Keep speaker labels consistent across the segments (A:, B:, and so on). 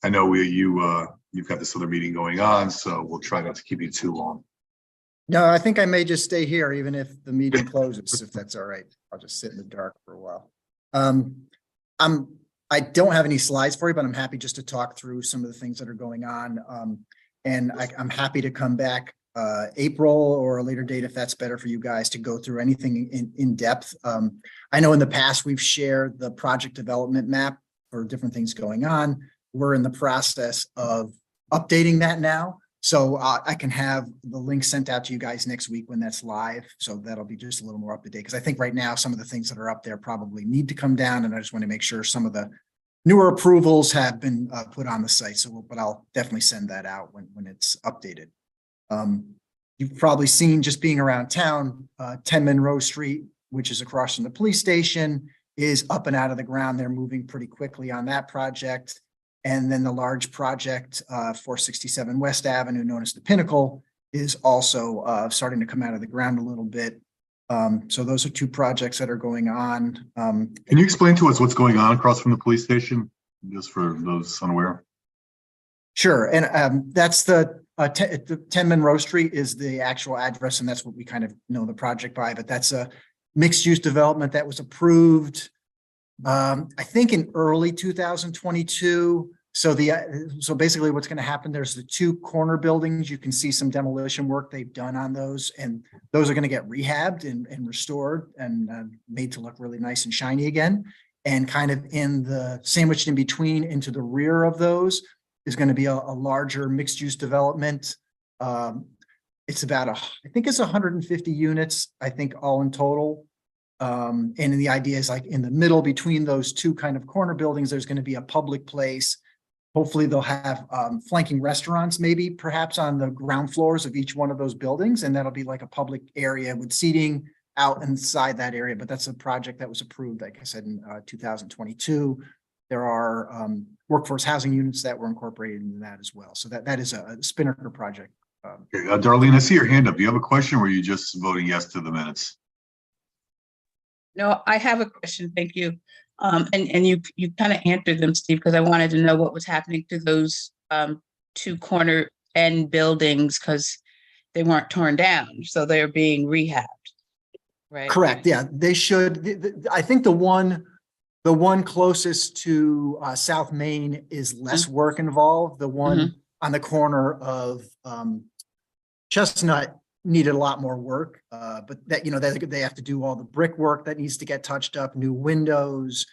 A: I know you've got this other meeting going on, so we'll try not to keep you too long.
B: No, I think I may just stay here, even if the meeting closes, if that's all right. I'll just sit in the dark for a while. I don't have any slides for you, but I'm happy just to talk through some of the things that are going on. And I'm happy to come back April or a later date if that's better for you guys to go through anything in depth. I know in the past we've shared the project development map for different things going on. We're in the process of updating that now. So I can have the link sent out to you guys next week when that's live. So that'll be just a little more up to date. Because I think right now some of the things that are up there probably need to come down. And I just want to make sure some of the newer approvals have been put on the site. So, but I'll definitely send that out when it's updated. You've probably seen, just being around town, 10 Monroe Street, which is across from the police station, is up and out of the ground. They're moving pretty quickly on that project. And then the large project, 467 West Avenue, known as the Pinnacle, is also starting to come out of the ground a little bit. So those are two projects that are going on.
A: Can you explain to us what's going on across from the police station, just for those unaware?
B: Sure. And that's the 10 Monroe Street is the actual address, and that's what we kind of know the project by. But that's a mixed-use development that was approved, I think, in early 2022. So basically what's going to happen, there's the two corner buildings. You can see some demolition work they've done on those, and those are going to get rehabbed and restored and made to look really nice and shiny again. And kind of in the sandwiched in between into the rear of those is going to be a larger mixed use development. It's about I think it's 150 units, I think, all in total. And the idea is, like, in the middle between those two kind of corner buildings, there's going to be a public place. Hopefully they'll have flanking restaurants, maybe perhaps on the ground floors of each one of those buildings. And that'll be like a public area with seating out inside that area. But that's a project that was approved, like I said, in 2022. There are workforce housing units that were incorporated into that as well. So that is a Spinnaker project.
A: Okay, Darlene, I see your hand up. Do you have a question, or are you just voting yes to the minutes?
C: No, I have a question. Thank you. And you kind of answered them, Steve, because I wanted to know what was happening to those two corner end buildings, because they weren't torn down. So they're being rehabbed, right?
B: Correct. Yeah, they should. I think the one closest to South Main is less work involved. The one on the corner of Chestnut needed a lot more work, but that, they have to do all the brickwork that needs to get touched up, new windows.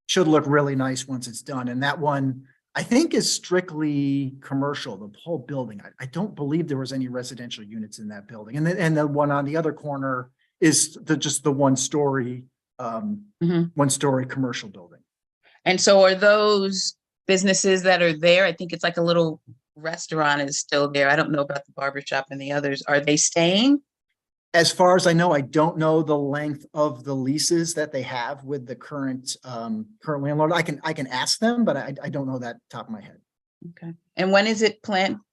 B: Should look really nice once it's done. And that one, I think, is strictly commercial, the whole building. I don't believe there was any residential units in that building. And the one on the other corner is just the one-story commercial building.
C: And so are those businesses that are there? I think it's like a little restaurant is still there. I don't know about the barbershop and the others. Are they staying?
B: As far as I know, I don't know the length of the leases that they have with the current landlord. I can ask them, but I don't know that top of my head.
C: Okay. And when is it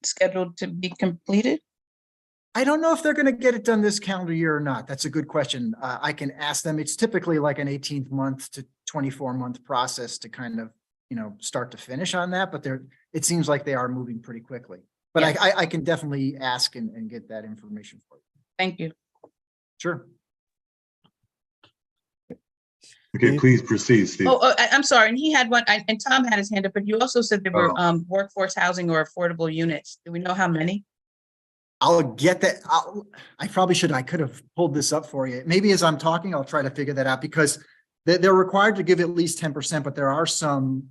C: scheduled to be completed?
B: I don't know if they're going to get it done this calendar year or not. That's a good question. I can ask them. It's typically like an 18-month to 24-month process to kind of, start to finish on that, but it seems like they are moving pretty quickly. But yes. I can definitely ask and get that information for you.
C: Thank you.
B: Sure.
A: Okay, please proceed, Steve.
C: I'm sorry. And he had one, and Tom had his hand up, but you also said there were workforce housing or affordable units. Do we know how many?
B: I'll get that. I probably should. I could have pulled this up for you. Maybe as I'm talking, I'll try to figure that out, because they're required to give at least 10%, but there are some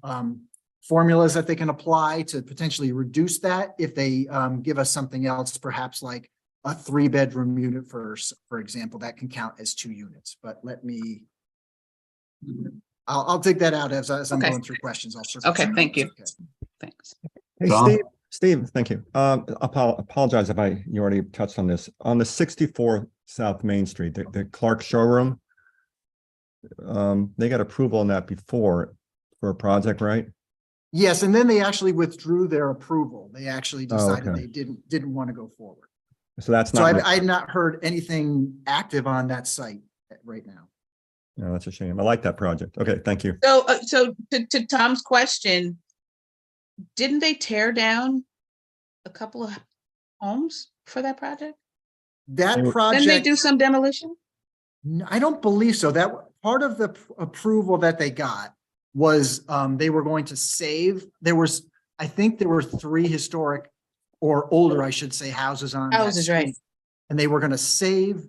B: formulas that they can apply to potentially reduce that if they give us something else, perhaps like a 3-bedroom unit, for example, that can count as 2 units. But I'll dig that out as I'm going through questions.
C: Okay, thank you.
B: Okay.
C: Thanks.
D: Hey, Steve, thank you. Apologize if you already touched on this. On the 64 South Main Street, the Clark showroom, they got approval on that before for a project, right?
B: Yes, and then they actually withdrew their approval. They actually decided they didn't want to go forward.
D: So that's not.
B: So I've not heard anything active on that site right now.
D: No, that's a shame. I like that project. Okay, thank you.
C: So to Tom's question, didn't they tear down a couple of homes for that project?
B: That
D: They were-
C: Didn't they
B: project,
C: do some demolition?
B: I don't believe so. That part of the approval that they got was, they were going to save, I think there were 3 historic or older, I should say, houses on that
C: Houses, right.
B: street. And they were gonna save,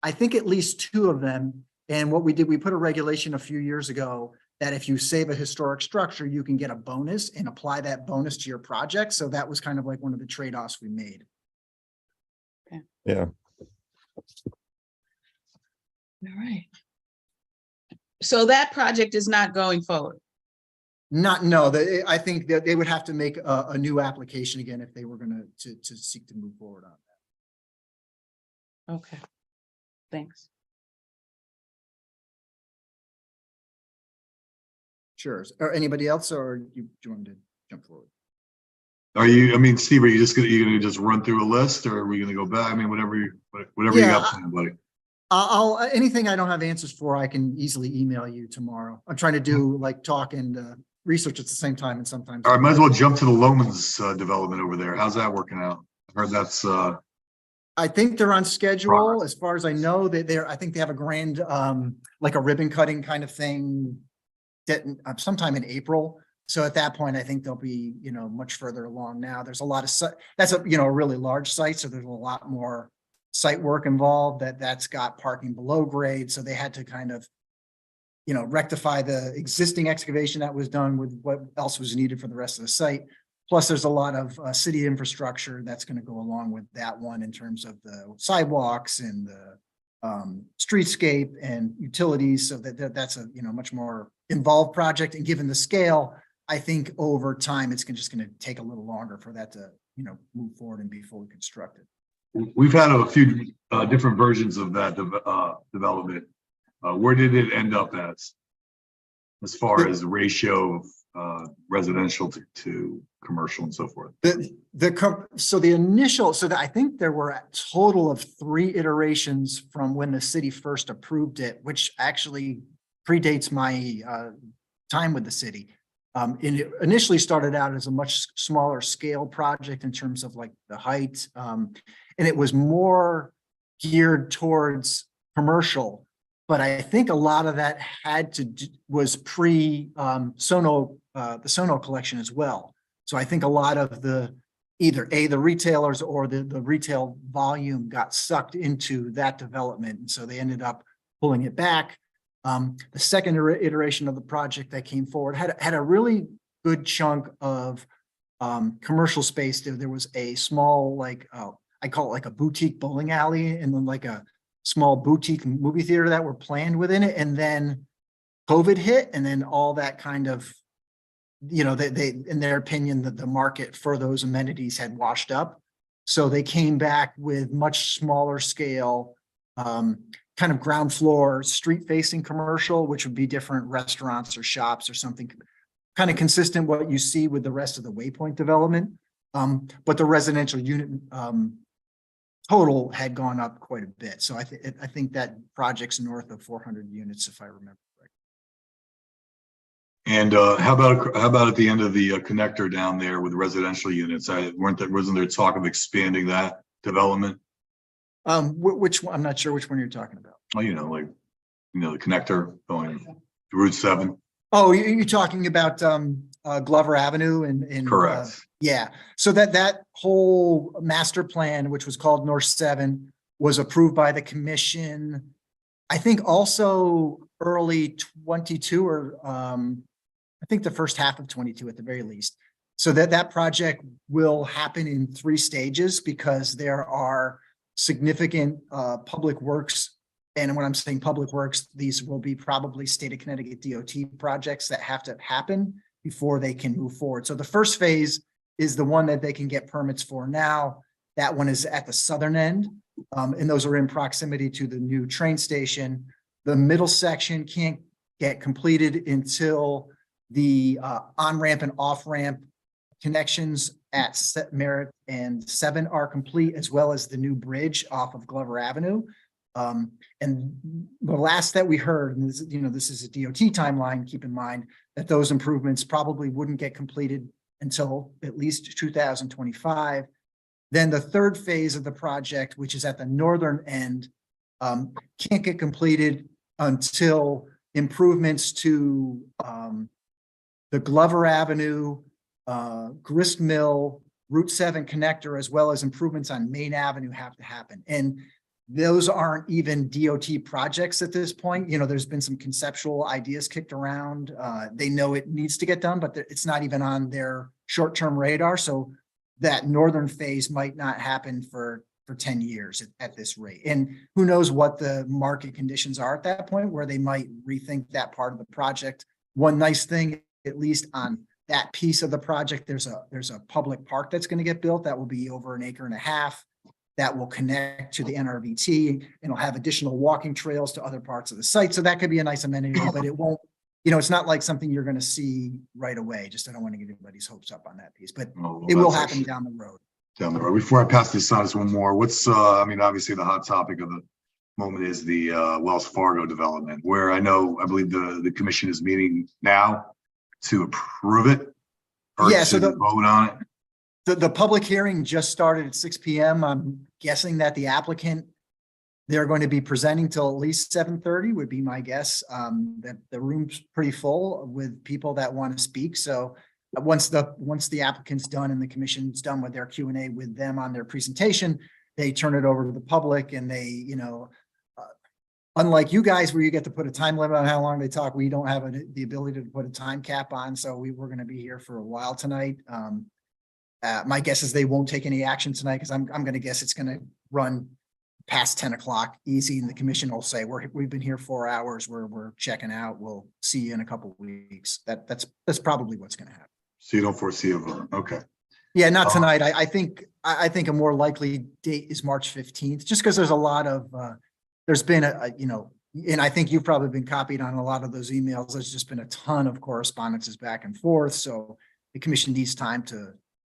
B: I think, at least 2 of them. And what we did, we put a regulation a few years ago that if you save a historic structure, you can get a bonus and apply that bonus to your project. So that was kind of like one of the trade-offs we made.
D: Yeah,
C: All right. So that project is not going forward.
B: No, I think that they would have to make a new application again if they were gonna, to seek to move forward on that.
C: Okay. Thanks.
B: Sure. Or anybody else, or you want to jump forward?
A: Are you, I mean, Steve, are you gonna just run through a list, or are we gonna go back? I mean, whatever you
B: Yeah,
A: got planned, buddy.
B: I'll, anything I don't have answers for, I can easily email you tomorrow. I'm trying to do like talk and research at the same time, and sometimes.
A: All right, might as well jump to the Lomans development over there. How's that working out? I heard that's
B: I think they're on schedule,
A: Progress.
B: as far as I know. I think they have a grand, like a ribbon cutting kind of thing that sometime in April. So at that point, I think they'll be, much further along now. There's a lot of, that's a really large site. So there's a lot more site work involved that's got parking below grade. So they had to kind of, rectify the existing excavation that was done with what else was needed for the rest of the site. Plus, there's a lot of city infrastructure that's going to go along with that one in terms of the sidewalks and the streetscape and utilities. So that's a, much more involved project. And given the scale, I think over time, it's just going to take a little longer for that to, move forward and be fully constructed.
A: we've had a few different versions of that development. Where did it end up as far as ratio of residential to commercial and so forth?
B: I think there were a total of 3 iterations from when the city first approved it, which actually predates my time with the city. And it initially started out as a much smaller scale project in terms of like the height. And it was more geared towards commercial. But I think a lot of that was Sono, the Sono collection as well. So I think a lot of either the retailers or the retail volume got sucked into that development. And so they ended up pulling it back. The second iteration of the project that came forward had a really good chunk of commercial space. There was a small, I call it like a boutique bowling alley, and then like a small boutique movie theater that were planned within it. And then COVID hit, and then all that kind of, they in their opinion, that the market for those amenities had washed up. So they came back with much smaller scale, kind of ground floor, street facing commercial, which would be different restaurants or shops or something kind of consistent what you see with the rest of the Waypoint development. But the residential unit total had gone up quite a bit. So I think that project's north of 400 units, if I remember correctly.
A: And how about at the end of the connector down there with residential units? Wasn't there talk of expanding that development?
B: Which one? I'm not sure which one you're talking about.
A: Oh, the connector going to Route 7.
B: Oh, you're talking about Glover Avenue and
A: Correct.
B: Yeah. So that whole master plan, which was called North 7, was approved by the commission, I think also early 22 or I think the first half of 22 at the very least. So that project will happen in 3 stages because there are significant public works. And when I'm saying public works, these will be probably state of Connecticut DOT projects that have to happen before they can move forward. So the first phase is the one that they can get permits for now. That one is at the southern end, and those are in proximity to the new train station. The middle section can't get completed until the on-ramp and off-ramp connections at Merritt and 7 are complete, as well as the new bridge off of Glover Avenue. And the last that we heard, and this is a DOT timeline, keep in mind that those improvements probably wouldn't get completed until at least 2025. Then the third phase of the project, which is at the northern end, can't get completed until improvements to the Glover Avenue, Grist Mill, Route 7 connector, as well as improvements on Main Avenue have to happen. And those aren't even DOT projects at this point. You know, there's been some conceptual ideas kicked around. They know it needs to get done, but it's not even on their short-term radar. So that northern phase might not happen for 10 years at this rate. And who knows what the market conditions are at that point, where they might rethink that part of the project. One nice thing, at least on that piece of the project, there's a public park that's going to get built that will be over 1.5 acres that will connect to the NRVT, and it'll have additional walking trails to other parts of the site. So that could be a nice amenity, but it won't, you know, it's not like something you're going to see right away. Just I don't want to get anybody's hopes up on that piece, but it will happen down the road.
A: Down the road. Before I pass this on, just one more. What's, I mean, obviously the hot topic of the moment is the Wells Fargo development, where I believe the commission is meeting now to approve it. Or
B: Yeah, so
A: to vote on it.
B: The public hearing just started at 6 p.m. I'm guessing that the applicant, they're going to be presenting till at least 7:30 would be my guess. That the room's pretty full with people that want to speak. So once the applicant's done and the commission's done with their Q&A with them on their presentation, they turn it over to the public, and they, you know, unlike you guys where you get to put a time limit on how long they talk, we don't have the ability to put a time cap on. So we're going to be here for a while tonight. My guess is they won't take any action tonight, because I'm going to guess it's going to run past 10 o'clock easy, and the commission will say, we've been here 4 hours, we're checking out. We'll see you in a couple of weeks. That's probably what's going to happen.
A: So you don't foresee a vote. Okay.
B: Yeah, not tonight. I think a more likely date is March 15th, just because there's a lot of there's been you know, and I think you've probably been copied on a lot of those emails. There's just been a ton of correspondences back and forth. So the commission needs time to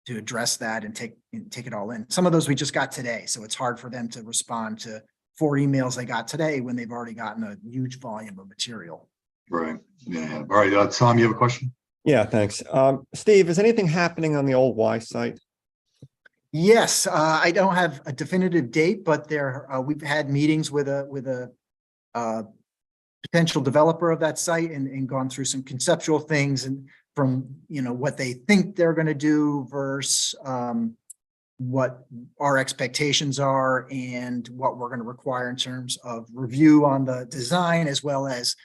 B: address that and take it all in. Some of those we just got today, so it's hard for them to respond to 4 emails they got today when they've already gotten a huge volume of material.
A: Right. Yeah. All right. Tom, you have a question?
D: Yeah, thanks. Steve, is anything happening on the old Y site?
B: Yes, I don't have a definitive date, but we've had meetings with a potential developer of that site and gone through some conceptual things, and from, you know, what they think they're going to do versus what our expectations are and what we're going to require in terms of review on the design, as well as,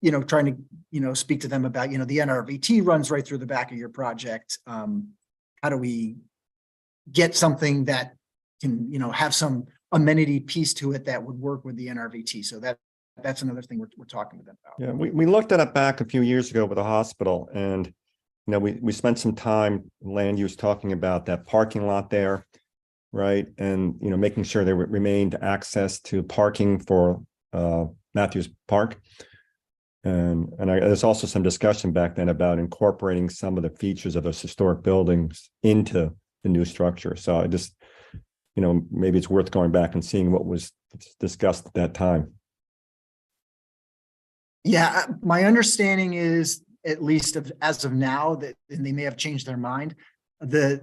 B: you know, trying to, you know, speak to them about, you know, the NRVT runs right through the back of your project. How do we get something that can, you know, have some amenity piece to it that would work with the NRVT? So that's another thing we're talking to them about.
D: Yeah, we looked at it back a few years ago with the hospital, and, you know, we spent some time land use talking about that parking lot there, right? And, you know, making sure there remained access to parking for Matthews Park. And there's also some discussion back then about incorporating some of the features of those historic buildings into the new structure. So I just, you know, maybe it's worth going back and seeing what was discussed at that time.
B: Yeah, my understanding is, at least as of now, that, and they may have changed their mind, the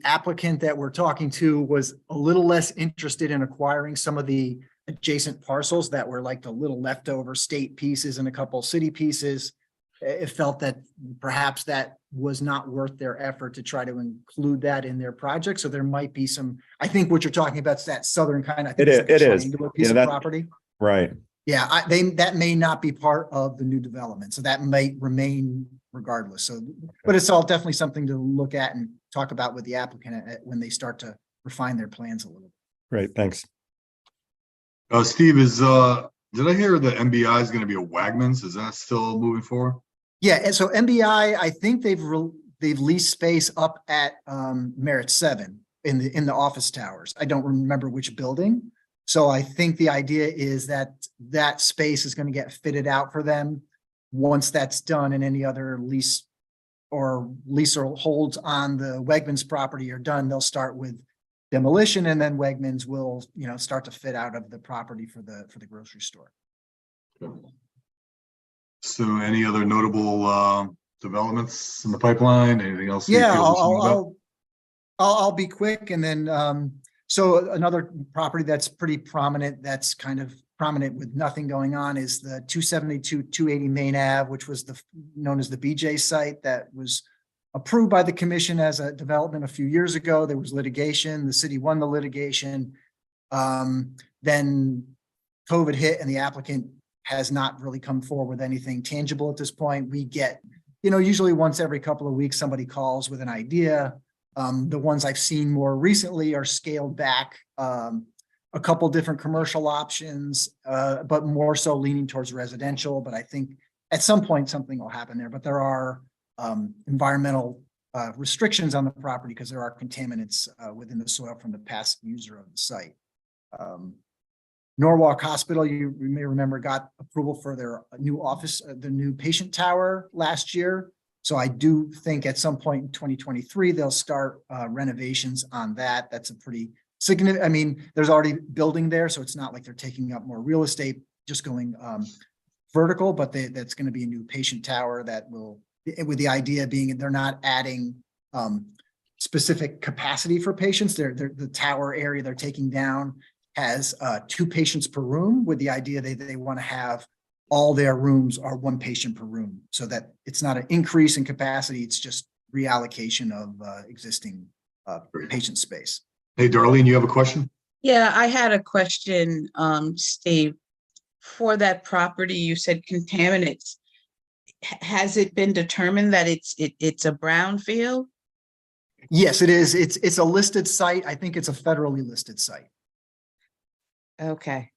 B: applicant that we're talking to was a little less interested in acquiring some of the adjacent parcels that were like the little leftover state pieces and a couple city pieces. It felt that perhaps that was not worth their effort to try to include that in their project. So there might be some, I think what you're talking about is that southern kind of,
D: It is.
B: Piece
D: Yeah,
B: of property.
D: Right.
B: Yeah, that may not be part of the new development, so that might remain regardless. So, but it's all definitely something to look at and talk about with the applicant when they start to refine their plans a little.
D: Great, thanks.
A: Steve, did I hear that MBI is going to be a Wegmans? Is that still moving forward?
B: Yeah, and so MBI, I think they've leased space up at Merit 7 in the office towers. I don't remember which building. So I think the idea is that space is going to get fitted out for them. Once that's done, and any other lease or holds on the Wegmans property are done, they'll start with demolition, and then Wegmans will, you know, start to fit out of the property for the grocery store.
A: So any other notable developments in the pipeline? Anything else? you
B: Yeah,
A: feel we should know about?
B: I'll be quick and then, so another property that's pretty prominent, that's kind of prominent with nothing going on is the 272, 280 Main Ave, which was known as the BJ site that was approved by the commission as a development a few years ago. There was litigation, the city won the litigation. Then COVID hit and the applicant has not really come forward with anything tangible at this point. We get, usually once every couple of weeks, somebody calls with an idea. The ones I've seen more recently are scaled back, a couple different commercial options, but more so leaning towards residential. But I think at some point something will happen there. But there are environmental restrictions on the property because there are contaminants within the soil from the past user of the site. Norwalk Hospital, you may remember, got approval for their new office, the new patient tower last year. So I do think at some point in 2023, they'll start renovations on that. That's a pretty significant, I mean, there's already building there, so it's not like they're taking up more real estate, just going vertical, but that's going to be a new patient tower that will, with the idea being they're not adding specific capacity for patients. The tower area they're taking down has 2 patients per room, with the idea they want to have all their rooms are 1 patient per room, so that it's not an increase in capacity. It's just reallocation of existing patient space.
A: Hey, Darlene, you have a question?
C: Yeah, I had a question, Steve. For that property, you said contaminants. Has it been determined that it's a brownfield?
B: Yes, it is. It's a listed site. I think it's a federally listed site.
C: Okay.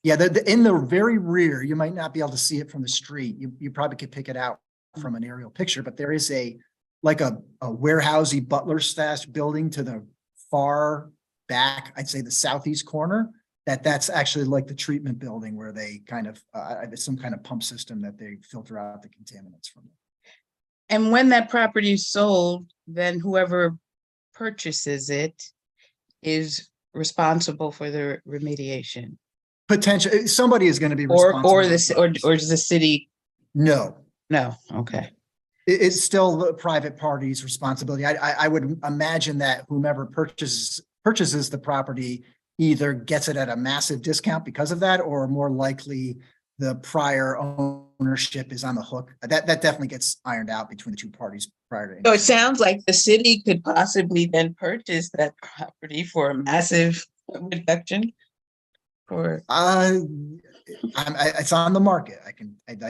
B: Yeah, in the very rear, you might not be able to see it from the street. You probably could pick it out from an aerial picture, but there is a warehousey butler stash building to the far back, I'd say the southeast corner, that's actually like the treatment building where they kind of, some kind of pump system that they filter out the contaminants from.
C: And when that property is sold, then whoever purchases it is responsible for the remediation.
B: Potentially, somebody is going to be
C: Or
B: responsible.
C: or is the city?
B: No,
C: No, okay.
B: it's still the private party's responsibility. I would imagine that whomever purchases the property either gets it at a massive discount because of that, or more likely the prior ownership is on the hook. That definitely gets ironed out between the two parties prior to.
C: So it sounds like the city could possibly then purchase that property for a massive reduction. Or
B: it's on the market. I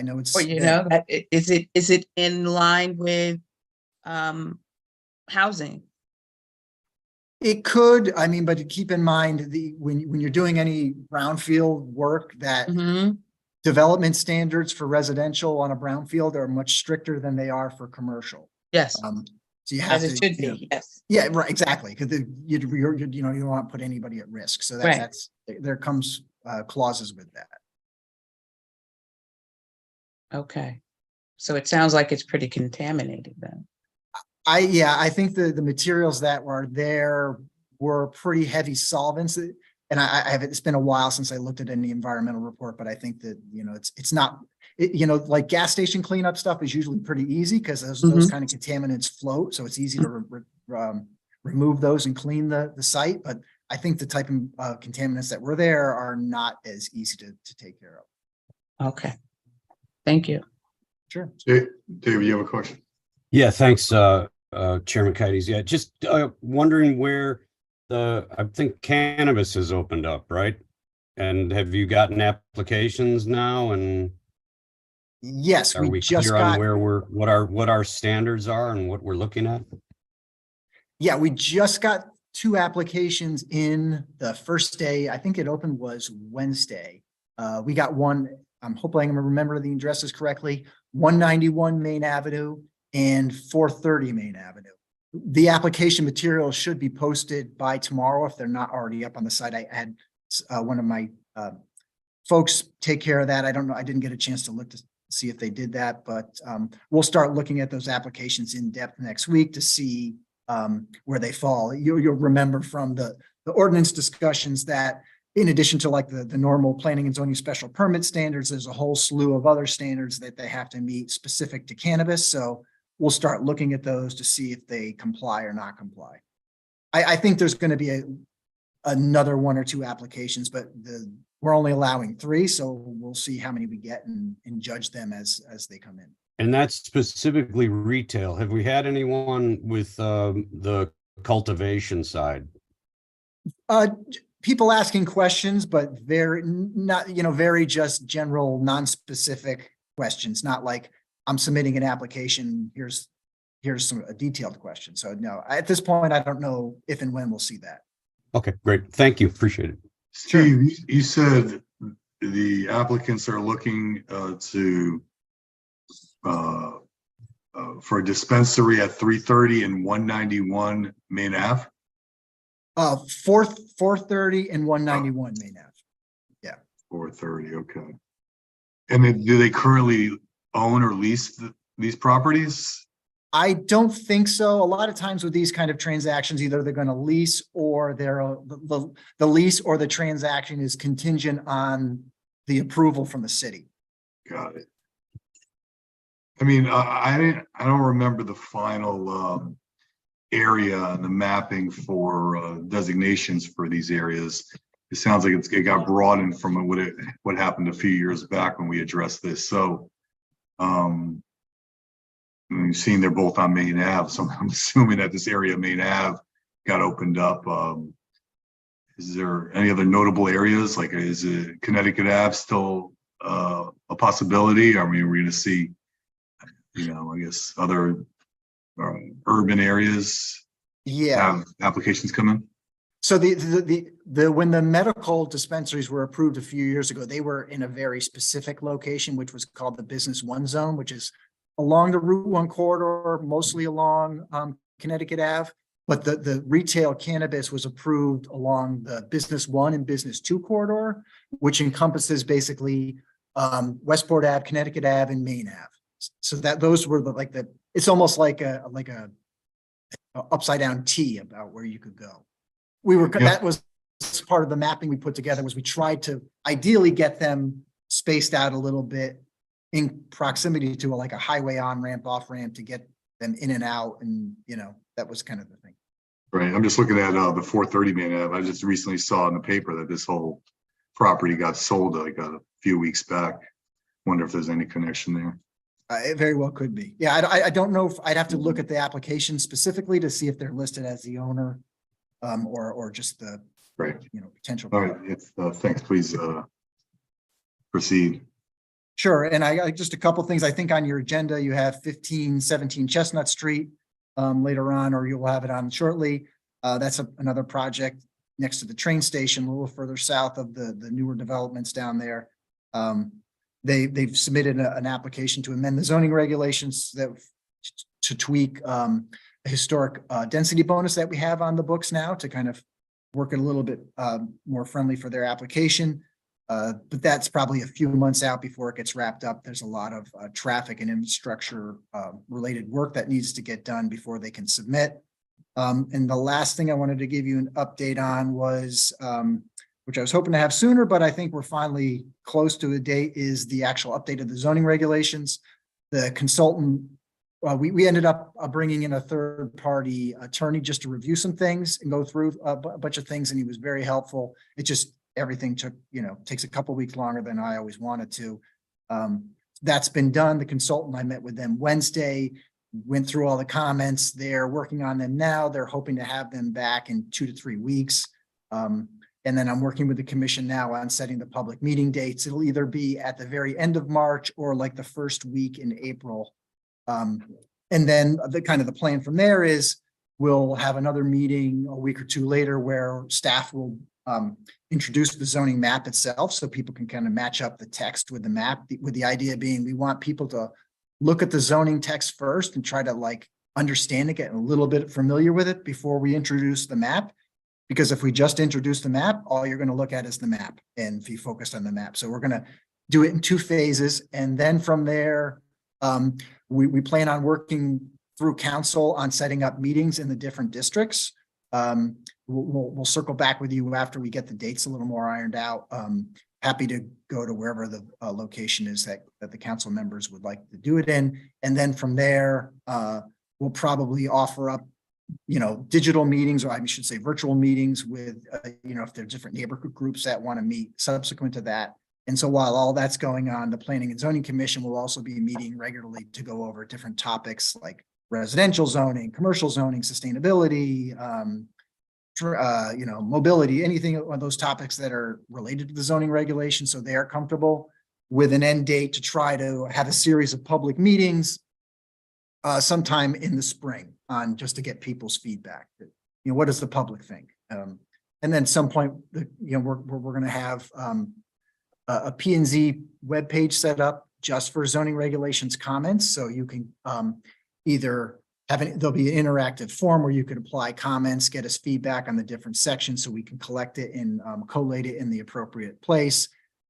B: know it's.
C: or that is it in line with housing?
B: It could, I mean, but keep in mind when you're doing any brownfield work, that
C: Mhm.
B: development standards for residential on a brownfield are much stricter than they are for commercial.
C: Yes,
B: So you have
C: as it
B: to,
C: should be, yes.
B: yeah, right, exactly, because you don't want to put anybody at risk. So
C: Right.
B: that's there comes clauses with that.
C: Okay. So it sounds like it's pretty contaminated then.
B: I think the materials that were there were pretty heavy solvents. And I have, it's been a while since I looked at any environmental report, but I think that, it's not, like gas station cleanup stuff is usually pretty easy because those kind of contaminants float. So it's easy to remove those and clean the site. But I think the type of contaminants that were there are not as easy to take care of.
C: Okay. Thank you.
B: Sure.
A: Dave, you have a question?
E: Yeah, thanks, Chairman Kites. Yeah, just wondering where I think cannabis has opened up, right? And have you gotten applications now? And
B: Yes,
E: are we
B: just
E: clear
B: got,
E: on what our standards are and what we're looking at?
B: yeah, we just got 2 applications in the first day. I think it opened was Wednesday. We got one, I'm hoping I'm gonna remember the addresses correctly, 191 Main Avenue and 430 Main Avenue. The application materials should be posted by tomorrow if they're not already up on the site. I had one of my folks take care of that. I don't know. I didn't get a chance to look to see if they did that, but we'll start looking at those applications in depth next week to see where they fall. You'll remember from the ordinance discussions that in addition to like the normal planning and zoning special permit standards, there's a whole slew of other standards that they have to meet specific to cannabis. So we'll start looking at those to see if they comply or not comply. I think there's going to be another 1 or 2 applications, but we're only allowing 3. So we'll see how many we get and judge them as they come in.
E: And that's specifically retail. Have we had anyone with the cultivation side?
B: People asking questions, but very just general, non-specific questions, not like I'm submitting an application. Here's a detailed question. So no, at this point, I don't know if and when we'll see that.
E: Okay, great. Thank you. Appreciate it.
A: Steve, you said the applicants are looking for a dispensary at 330 and 191 Main Ave.
B: 430 and 191 Main Ave.
A: 430, okay. And then do they currently own or lease these properties?
B: I don't think so. A lot of times with these kind of transactions, either they're going to lease or the lease or the transaction is contingent on the approval from the city.
A: Got it. I mean, I don't remember the final area and the mapping for designations for these areas. It sounds like it got broadened from what happened a few years back when we addressed this. So, you've seen they're both on Main Ave, so I'm assuming that this area of Main Ave got opened up. Is there any other notable areas? Like, is it Connecticut Ave still a possibility? I mean, we're going to see, I guess other urban areas have applications come in.
B: So when the medical dispensaries were approved a few years ago, they were in a very specific location, which was called the Business 1 zone, which is along the Route 1 corridor, mostly along Connecticut Ave. But the retail cannabis was approved along the Business 1 and Business 2 corridor, which encompasses basically Westport Ave, Connecticut Ave, and Main Ave. So those were it's almost like a upside down T about where you could go. That was part of the mapping we put together, was we tried to ideally get them spaced out a little bit in proximity to a highway on-ramp, off-ramp to get them in and out. And, that was kind of the thing.
A: Right. I'm just looking at the 430 Main Ave. I just recently saw in the paper that this whole property got sold a few weeks back. Wonder if there's any connection there.
B: It very well could be. Yeah, I don't know if I'd have to look at the application specifically to see if they're listed as the owner or just the
A: right.
B: Potential.
A: All right. Thanks. Please proceed.
B: Sure. And I just a couple things. I think on your agenda, you have 1517 Chestnut Street later on, or you'll have it on shortly. That's another project next to the train station, a little further south of the newer developments down there. They've submitted an application to amend the zoning regulations to tweak a historic density bonus that we have on the books now to kind of work it a little bit more friendly for their application. But that's probably a few months out before it gets wrapped up. There's a lot of traffic and infrastructure related work that needs to get done before they can submit. And the last thing I wanted to give you an update on was, which I was hoping to have sooner, but I think we're finally close to a date, is the actual update of the zoning regulations. The consultant, we ended up bringing in a third-party attorney just to review some things and go through a bunch of things, and he was very helpful. It just, everything takes a couple of weeks longer than I always wanted to. That's been done. The consultant, I met with them Wednesday, went through all the comments. They're working on them now. They're hoping to have them back in 2 to 3 weeks. And then I'm working with the commission now on setting the public meeting dates. It'll either be at the very end of March or like the first week in April. And then the plan from there is we'll have another meeting a week or two later where staff will introduce the zoning map itself so people can kind of match up the text with the map, with the idea being we want people to look at the zoning text first and try to understand it, get a little bit familiar with it before we introduce the map. Because if we just introduce the map, all you're going to look at is the map and be focused on the map. So we're going to do it in 2 phases. And then from there, we plan on working through council on setting up meetings in the different districts. We'll circle back with you after we get the dates a little more ironed out. Happy to go to wherever the location is that the council members would like to do it in. And then from there, we'll probably offer up, digital meetings, or I should say virtual meetings with, if there are different neighborhood groups that want to meet subsequent to that. And so while all that's going on, the Planning and Zoning Commission will also be meeting regularly to go over different topics like residential zoning, commercial zoning, sustainability, mobility, anything on those topics that are related to the zoning regulation. So they are comfortable with an end date to try to have a series of public meetings sometime in the spring on just to get people's feedback. What does the public think? And then some point, we're going to have a P&Z webpage set up just for zoning regulations comments. So you can either there'll be an interactive form where you could apply comments, get us feedback on the different sections so we can collect it and collate it in the appropriate place.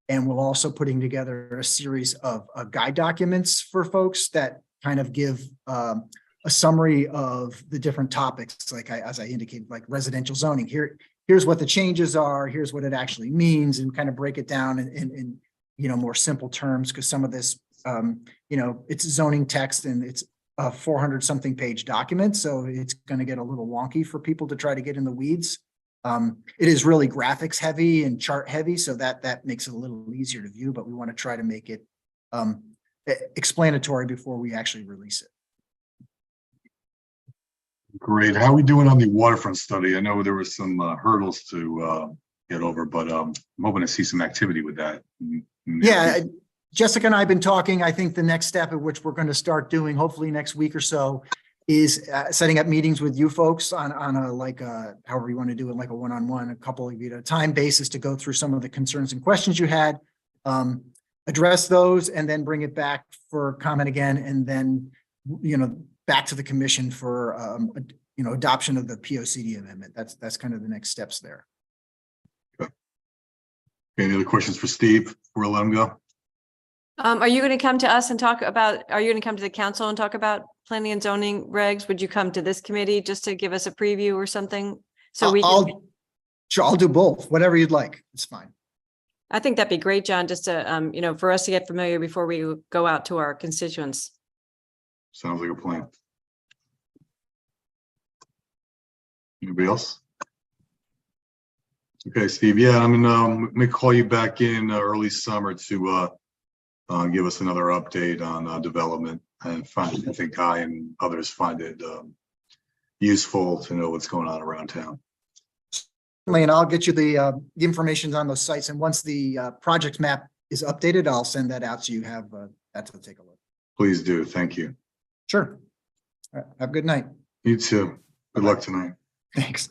B: And we're also putting together a series of guide documents for folks that kind of give a summary of the different topics, like as I indicated, like residential zoning. Here's what the changes are, here's what it actually means, and kind of break it down in more simple terms, because some of this, it's zoning text and it's a 400 something page document. So it's going to get a little wonky for people to try to get in the weeds. It is really graphics heavy and chart heavy, so that makes it a little easier to view, but we want to try to make it explanatory before we actually release it.
A: Great. How are we doing on the waterfront study? I know there were some hurdles to get over, but I'm hoping to see some activity with that.
B: Yeah, Jessica and I have been talking. I think the next step, of which we're going to start doing hopefully next week or so, is setting up meetings with you folks on a however you want to do it, like a one-on-one, a couple of you at a time basis, to go through some of the concerns and questions you had, address those, and then bring it back for comment again, and then back to the commission for adoption of the POCD amendment. That's kind of the next steps there.
A: Okay. Any other questions for Steve before I let him go?
F: Are you going to come to us and are you going to come to the council and talk about planning and zoning regs? Would you come to this committee just to give us a preview or something? So
B: I'll do both, whatever you'd like. It's fine.
F: I think that'd be great, John, just to, for us to get familiar before we go out to our constituents.
A: Sounds like a plan. Anybody else? Okay, Steve. Yeah, I'm gonna call you back in early summer to give us another update on development, and I think Guy and others find it useful to know what's going on around town.
B: And I'll get you the information on those sites. And once the project map is updated, I'll send that out so you have that to take a look.
A: Please do. Thank you.
B: Sure. All right. Have a good night.
A: You too. Good luck tonight.
B: Thanks.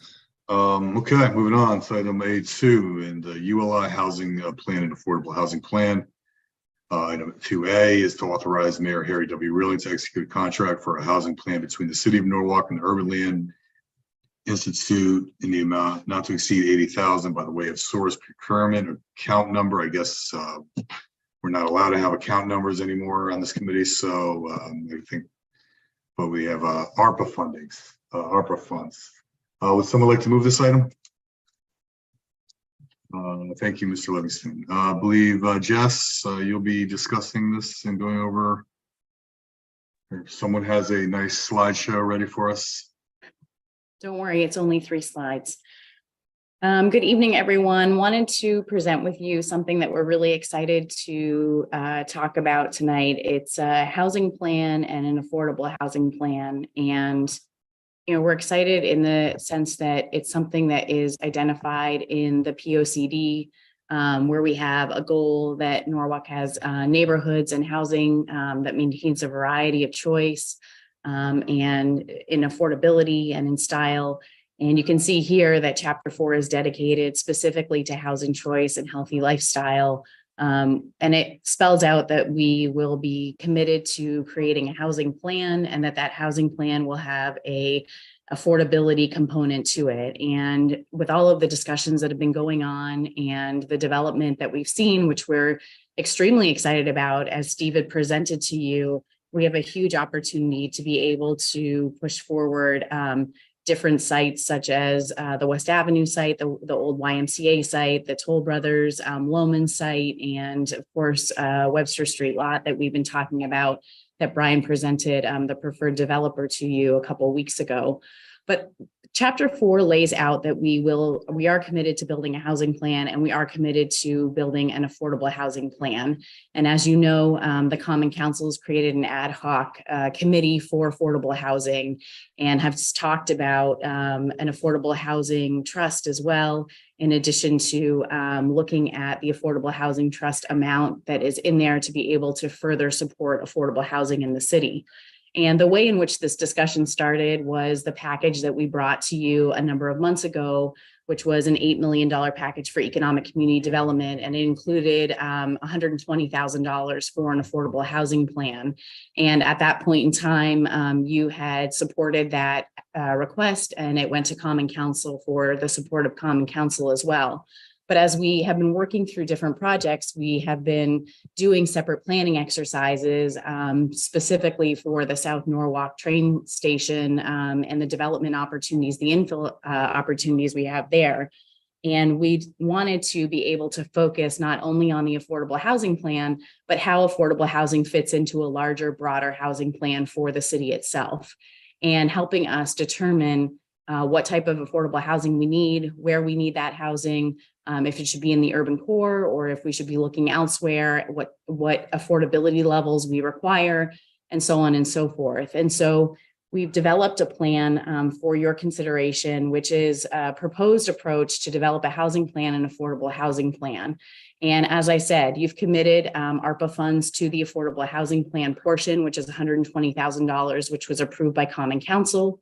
A: Okay, moving on to item A2 in the ULI housing plan and affordable housing plan. Item 2A is to authorize Mayor Harry W. Rilling to execute a contract for a housing plan between the City of Norwalk and the Urban Land Institute in the amount not to exceed $80,000 by the way of source procurement or count number. I guess we're not allowed to have account numbers anymore on this committee, so I think, but we have ARPA fundings, ARPA funds. Would someone like to move this item? Thank you, Mr. Livingston. I believe, Jess, you'll be discussing this and going over. If someone has a nice slideshow ready for us.
G: Don't worry, it's only 3 slides. Good evening, everyone. Wanted to present with you something that we're really excited to talk about tonight. It's a housing plan and an affordable housing plan. And we're excited in the sense that it's something that is identified in the POCD, where we have a goal that Norwalk has neighborhoods and housing that maintains a variety of choice and in affordability and in style. And you can see here that Chapter 4 is dedicated specifically to housing choice and healthy lifestyle. And it spells out that we will be committed to creating a housing plan, and that housing plan will have a affordability component to it. And with all of the discussions that have been going on and the development that we've seen, which we're extremely excited about, as Steve had presented to you, we have a huge opportunity to be able to push forward different sites such as the West Avenue site, the old YMCA site, the Toll Brothers Loman site, and of course, Webster Street lot that we've been talking about that Brian presented the preferred developer to you a couple of weeks ago. But Chapter 4 lays out that we are committed to building a housing plan, and we are committed to building an affordable housing plan. And as you know, the Common Council has created an ad hoc committee for affordable housing and have talked about an affordable housing trust as well, in addition to looking at the affordable housing trust amount that is in there to be able to further support affordable housing in the city. And the way in which this discussion started was the package that we brought to you a number of months ago, which was an $8 million package for economic community development. And it included $120,000 for an affordable housing plan. And at that point in time, you had supported that request, and it went to Common Council for the support of Common Council as well. But as we have been working through different projects, we have been doing separate planning exercises, specifically for the South Norwalk train station and the development opportunities, the infill opportunities we have there. And we wanted to be able to focus not only on the affordable housing plan, but how affordable housing fits into a larger, broader housing plan for the city itself, and helping us determine what type of affordable housing we need, where we need that housing, if it should be in the urban core or if we should be looking elsewhere, what affordability levels we require, and so on and so forth. And so we've developed a plan for your consideration, which is a proposed approach to develop a housing plan and affordable housing plan. And as I said, you've committed ARPA funds to the affordable housing plan portion, which is $120,000, which was approved by Common Council.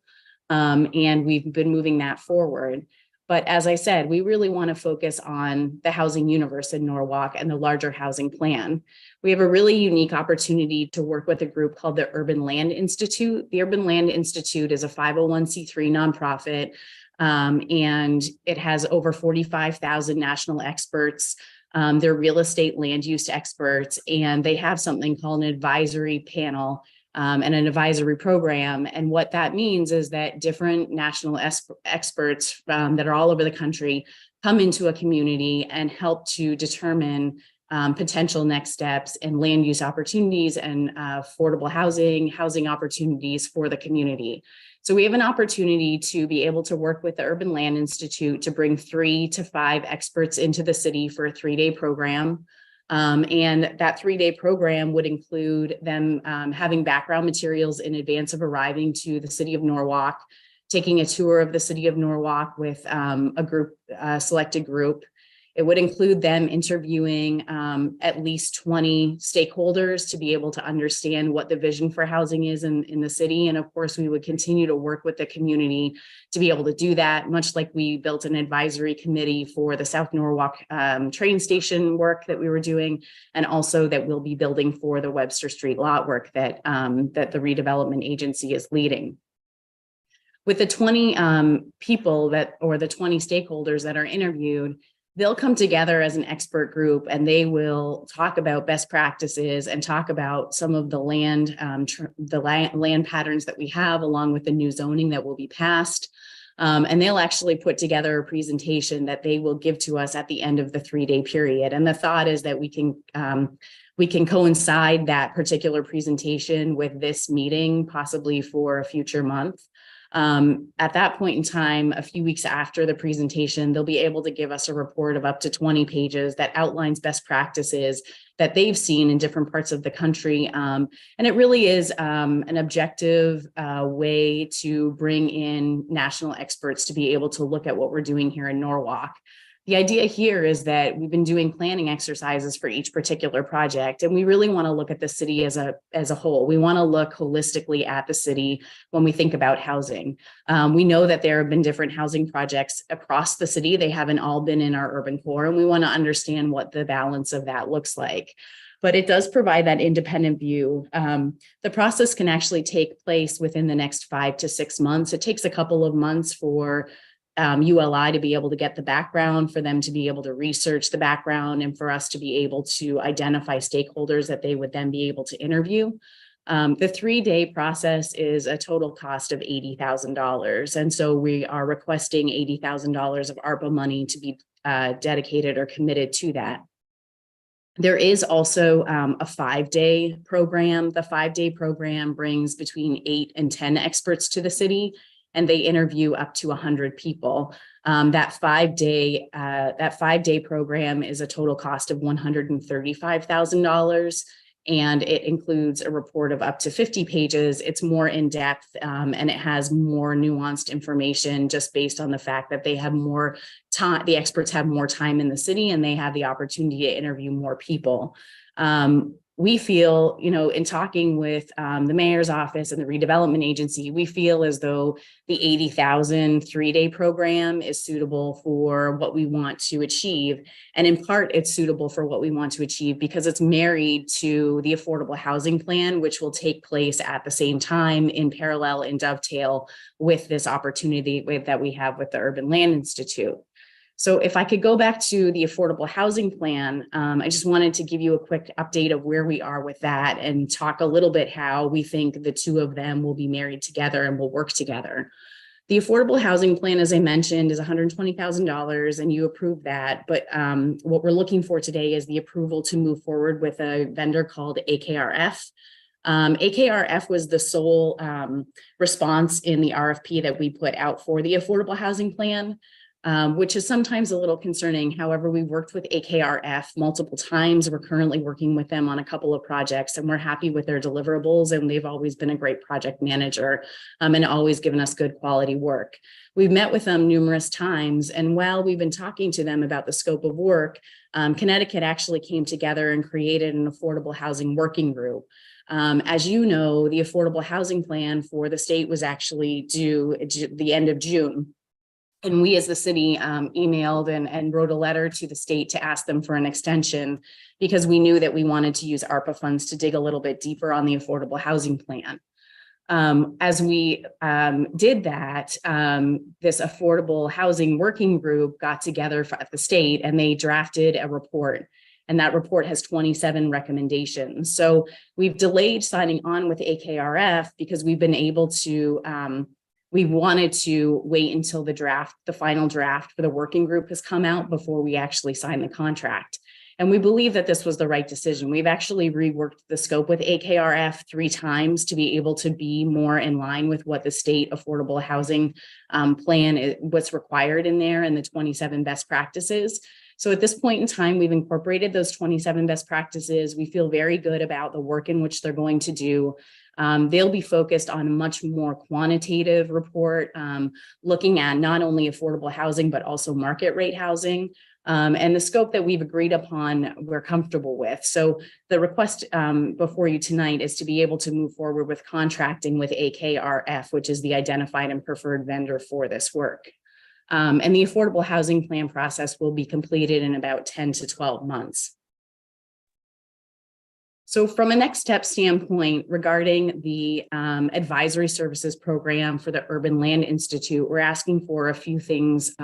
G: And we've been moving that forward. But as I said, we really want to focus on the housing universe in Norwalk and the larger housing plan. We have a really unique opportunity to work with a group called the Urban Land Institute. The Urban Land Institute is a 501c3 nonprofit, and it has over 45,000 national experts. They're real estate land use experts, and they have something called an advisory panel and an advisory program. And what that means is that different national experts that are all over the country come into a community and help to determine potential next steps and land use opportunities and affordable housing opportunities for the community. So we have an opportunity to be able to work with the Urban Land Institute to bring 3 to 5 experts into the city for a 3-day program. And that 3-day program would include them having background materials in advance of arriving to the city of Norwalk, taking a tour of the city of Norwalk with a selected group. It would include them interviewing at least 20 stakeholders to be able to understand what the vision for housing is in the city. And of course, we would continue to work with the community to be able to do that, much like we built an advisory committee for the South Norwalk train station work that we were doing, and also that we'll be building for the Webster Street lot work that the redevelopment agency is leading. With the 20 people or the 20 stakeholders that are interviewed, they'll come together as an expert group, and they will talk about best practices and talk about some of the land patterns that we have, along with the new zoning that will be passed. And they'll actually put together a presentation that they will give to us at the end of the 3-day period. And the thought is that we can coincide that particular presentation with this meeting, possibly for a future month. At that point in time, a few weeks after the presentation, they'll be able to give us a report of up to 20 pages that outlines best practices that they've seen in different parts of the country. And it really is an objective way to bring in national experts to be able to look at what we're doing here in Norwalk. The idea here is that we've been doing planning exercises for each particular project, and we really want to look at the city as a whole. We want to look holistically at the city when we think about housing. We know that there have been different housing projects across the city. They haven't all been in our urban core, and we want to understand what the balance of that looks like. But it does provide that independent view. The process can actually take place within the next 5 to 6 months. It takes a couple of months for ULI to be able to get the background, for them to be able to research the background, and for us to be able to identify stakeholders that they would then be able to interview. The 3-day process is a total cost of $80,000. And so we are requesting $80,000 of ARPA money to be dedicated or committed to that. There is also a 5-day program. The 5-day program brings between 8 and 10 experts to the city, and they interview up to 100 people. That 5-day program is a total cost of $135,000. And it includes a report of up to 50 pages. It's more in depth and it has more nuanced information just based on the fact that they have more time. The experts have more time in the city and they have the opportunity to interview more people. We feel, in talking with the mayor's office and the redevelopment agency, we feel as though the 80,000 3-day program is suitable for what we want to achieve. And in part, it's suitable for what we want to achieve because it's married to the affordable housing plan, which will take place at the same time in parallel and dovetail with this opportunity that we have with the Urban Land Institute. So if I could go back to the affordable housing plan, I just wanted to give you a quick update of where we are with that and talk a little bit how we think the two of them will be married together and will work together. The affordable housing plan, as I mentioned, is $120,000 and you approved that. But what we're looking for today is the approval to move forward with a vendor called AKRF. AKRF was the sole response in the RFP that we put out for the affordable housing plan. Which is sometimes a little concerning. However, we worked with AKRF multiple times. We're currently working with them on a couple of projects and we're happy with their deliverables. And they've always been a great project manager and always given us good quality work. We've met with them numerous times. And while we've been talking to them about the scope of work, Connecticut actually came together and created an affordable housing working group. As you know, the affordable housing plan for the state was actually due the end of June. And we as the city emailed and wrote a letter to the state to ask them for an extension because we knew that we wanted to use ARPA funds to dig a little bit deeper on the affordable housing plan. As we did that, this affordable housing working group got together at the state and they drafted a report. And that report has 27 recommendations. So we've delayed signing on with AKRF because we've been able to we wanted to wait until the final draft for the working group has come out before we actually sign the contract. And we believe that this was the right decision. We've actually reworked the scope with AKRF 3 times to be able to be more in line with what the state affordable housing plan, what's required in there and the 27 best practices. So at this point in time, we've incorporated those 27 best practices. We feel very good about the work in which they're going to do. They'll be focused on a much more quantitative report, looking at not only affordable housing, but also market rate housing. And the scope that we've agreed upon, we're comfortable with. So the request before you tonight is to be able to move forward with contracting with AKRF, which is the identified and preferred vendor for this work. And the affordable housing plan process will be completed in about 10 to 12 months. So from a next step standpoint regarding the advisory services program for the Urban Land Institute, we're asking for a few things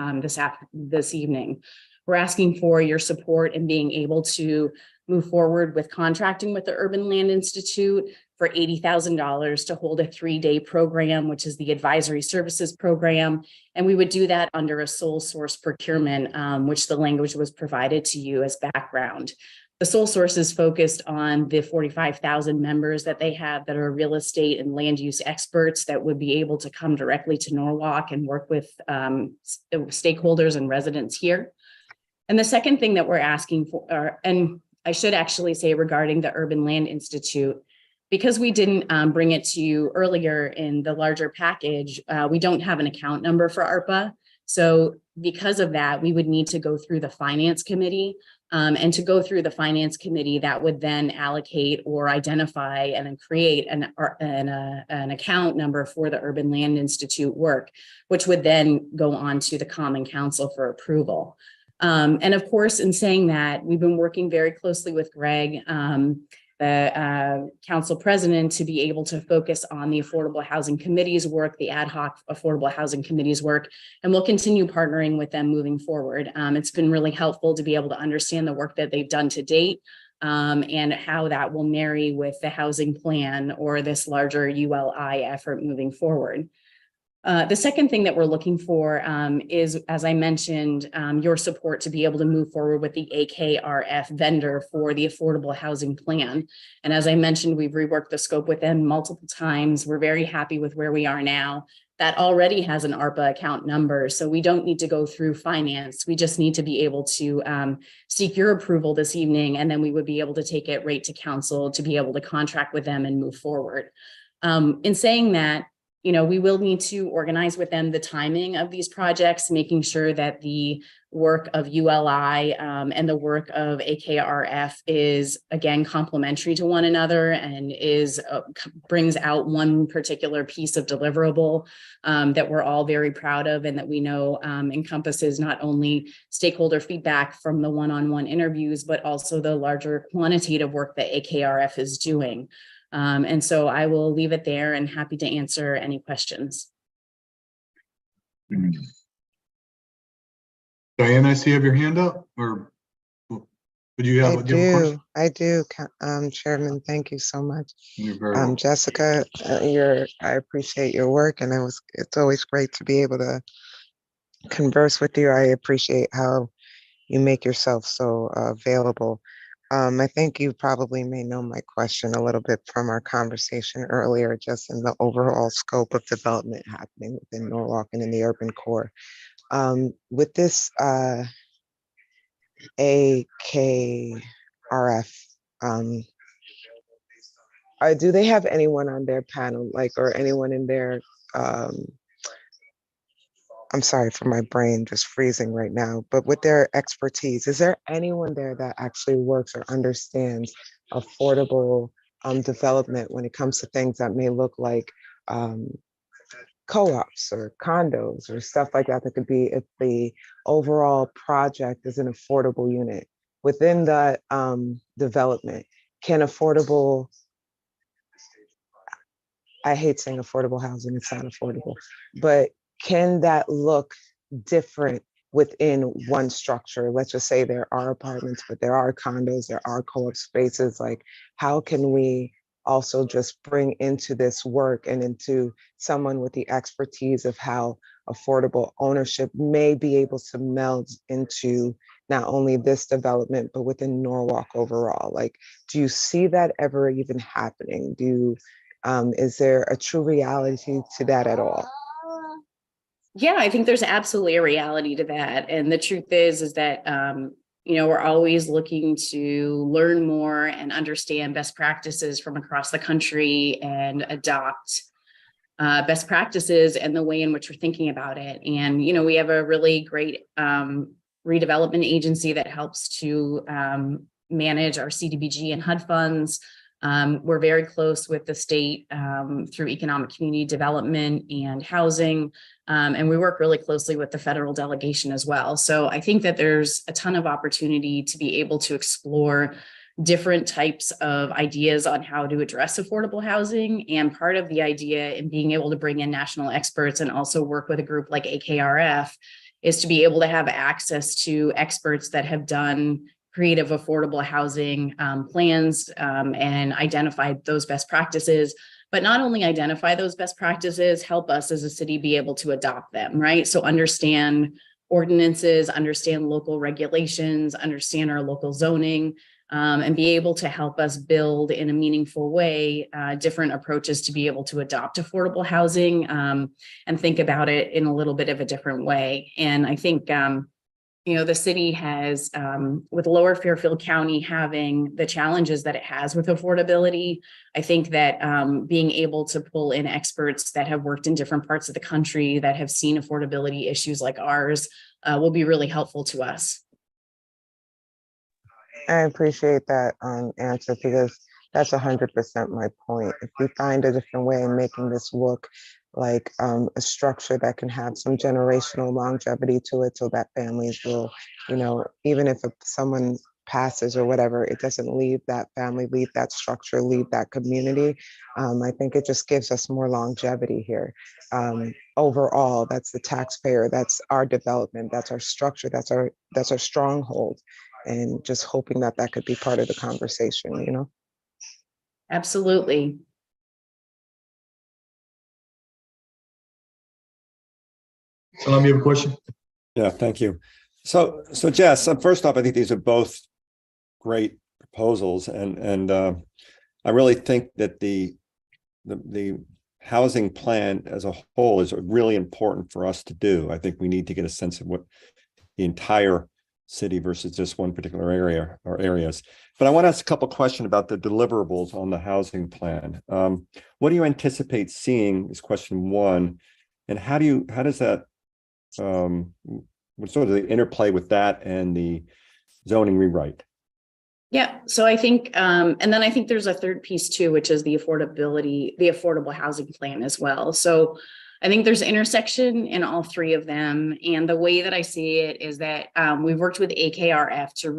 G: this evening. We're asking for your support in being able to move forward with contracting with the Urban Land Institute for $80,000 to hold a 3-day program, which is the advisory services program. And we would do that under a sole source procurement, which the language was provided to you as background. The sole source is focused on the 45,000 members that they have that are real estate and land use experts that would be able to come directly to Norwalk and work with stakeholders and residents here. And the second thing that we're asking for, and I should actually say regarding the Urban Land Institute, because we didn't bring it to you earlier in the larger package, we don't have an account number for ARPA. So because of that, we would need to go through the finance committee. And to go through the finance committee, that would then allocate or identify and then create an account number for the Urban Land Institute work, which would then go on to the Common Council for approval. And of course, in saying that, we've been working very closely with Greg, the council president, to be able to focus on the Affordable Housing Committee's work, the ad hoc Affordable Housing Committee's work, and we'll continue partnering with them moving forward. It's been really helpful to be able to understand the work that they've done to date, and how that will marry with the housing plan or this larger ULI effort moving forward. The second thing that we're looking for is, as I mentioned, your support to be able to move forward with the AKRF vendor for the affordable housing plan. And as I mentioned, we've reworked the scope with them multiple times. We're very happy with where we are now. That already has an ARPA account number, so we don't need to go through finance. We just need to be able to seek your approval this evening, and then we would be able to take it right to council to be able to contract with them and move forward. In saying that, you know, we will need to organize with them the timing of these projects, making sure that the work of ULI and the work of AKRF is, again, complementary to one another and is brings out one particular piece of deliverable that we're all very proud of, and that we know encompasses not only stakeholder feedback from the one-on-one interviews, but also the larger quantitative work that AKRF is doing. And so I will leave it there and happy to answer any questions.
A: Diane, I see you have your hand up, or would you have? do you have a question?
H: I do, Chairman, thank you so much.
A: You're very welcome.
H: Jessica, I appreciate your work, and it's always great to be able to converse with you. I appreciate how you make yourself so available. I think you probably may know my question a little bit from our conversation earlier, just in the overall scope of development happening within Norwalk and in the urban core. With this AKRF, do they have anyone on their panel, like, or anyone in their, I'm sorry for my brain just freezing right now, but with their expertise, is there anyone there that actually works or understands affordable development when it comes to things that may look like co-ops or condos or stuff like that, that could be if the overall project is an affordable unit within the development? Can affordable, I hate saying affordable housing, it's not affordable, but can that look different within one structure? Let's just say there are apartments, but there are condos, there are co-op spaces. Like, how can we also just bring into this work and into someone with the expertise of how affordable ownership may be able to meld into not only this development, but within Norwalk overall? Like, do you see that ever even happening? Is there a true reality to that at all?
G: Yeah, I think there's absolutely a reality to that. And the truth is that, you know, we're always looking to learn more and understand best practices from across the country and adopt best practices and the way in which we're thinking about it. And, you know, we have a really great redevelopment agency that helps to manage our CDBG and HUD funds. We're very close with the state through economic community development and housing. And we work really closely with the federal delegation as well. So I think that there's a ton of opportunity to be able to explore different types of ideas on how to address affordable housing. And part of the idea in being able to bring in national experts and also work with a group like AKRF is to be able to have access to experts that have done creative affordable housing plans and identify those best practices, but not only identify those best practices, help us as a city be able to adopt them, right? So understand ordinances, understand local regulations, understand our local zoning, and be able to help us build in a meaningful way different approaches to be able to adopt affordable housing and think about it in a little bit of a different way. And I think you know, the city has, with Lower Fairfield County having the challenges that it has with affordability, I think that being able to pull in experts that have worked in different parts of the country that have seen affordability issues like ours will be really helpful to us.
H: I appreciate that answer, because that's 100% my point. If we find a different way in making this look like a structure that can have some generational longevity to it, so that families will, you know, even if someone passes or whatever, it doesn't leave that family, leave that structure, leave that community. I think it just gives us more longevity here. Overall, that's the taxpayer, that's our development, that's our structure, that's our stronghold. and just hoping that that could be part of the conversation, you know?
G: Absolutely.
A: Tom, you have a question?
D: Yeah, thank you. So Jess, first off, I think these are both great proposals, and I really think that the housing plan as a whole is really important for us to do. I think we need to get a sense of what the entire city versus just one particular area or areas. But I want to ask a couple questions about the deliverables on the housing plan. What do you anticipate seeing is question one, and how does that what sort of the interplay with that and the zoning rewrite?
G: Yeah, so I think, and then I think there's a third piece too, which is the affordable housing plan as well. So I think there's intersection in all three of them. And the way that I see it is that we've worked with AKRF to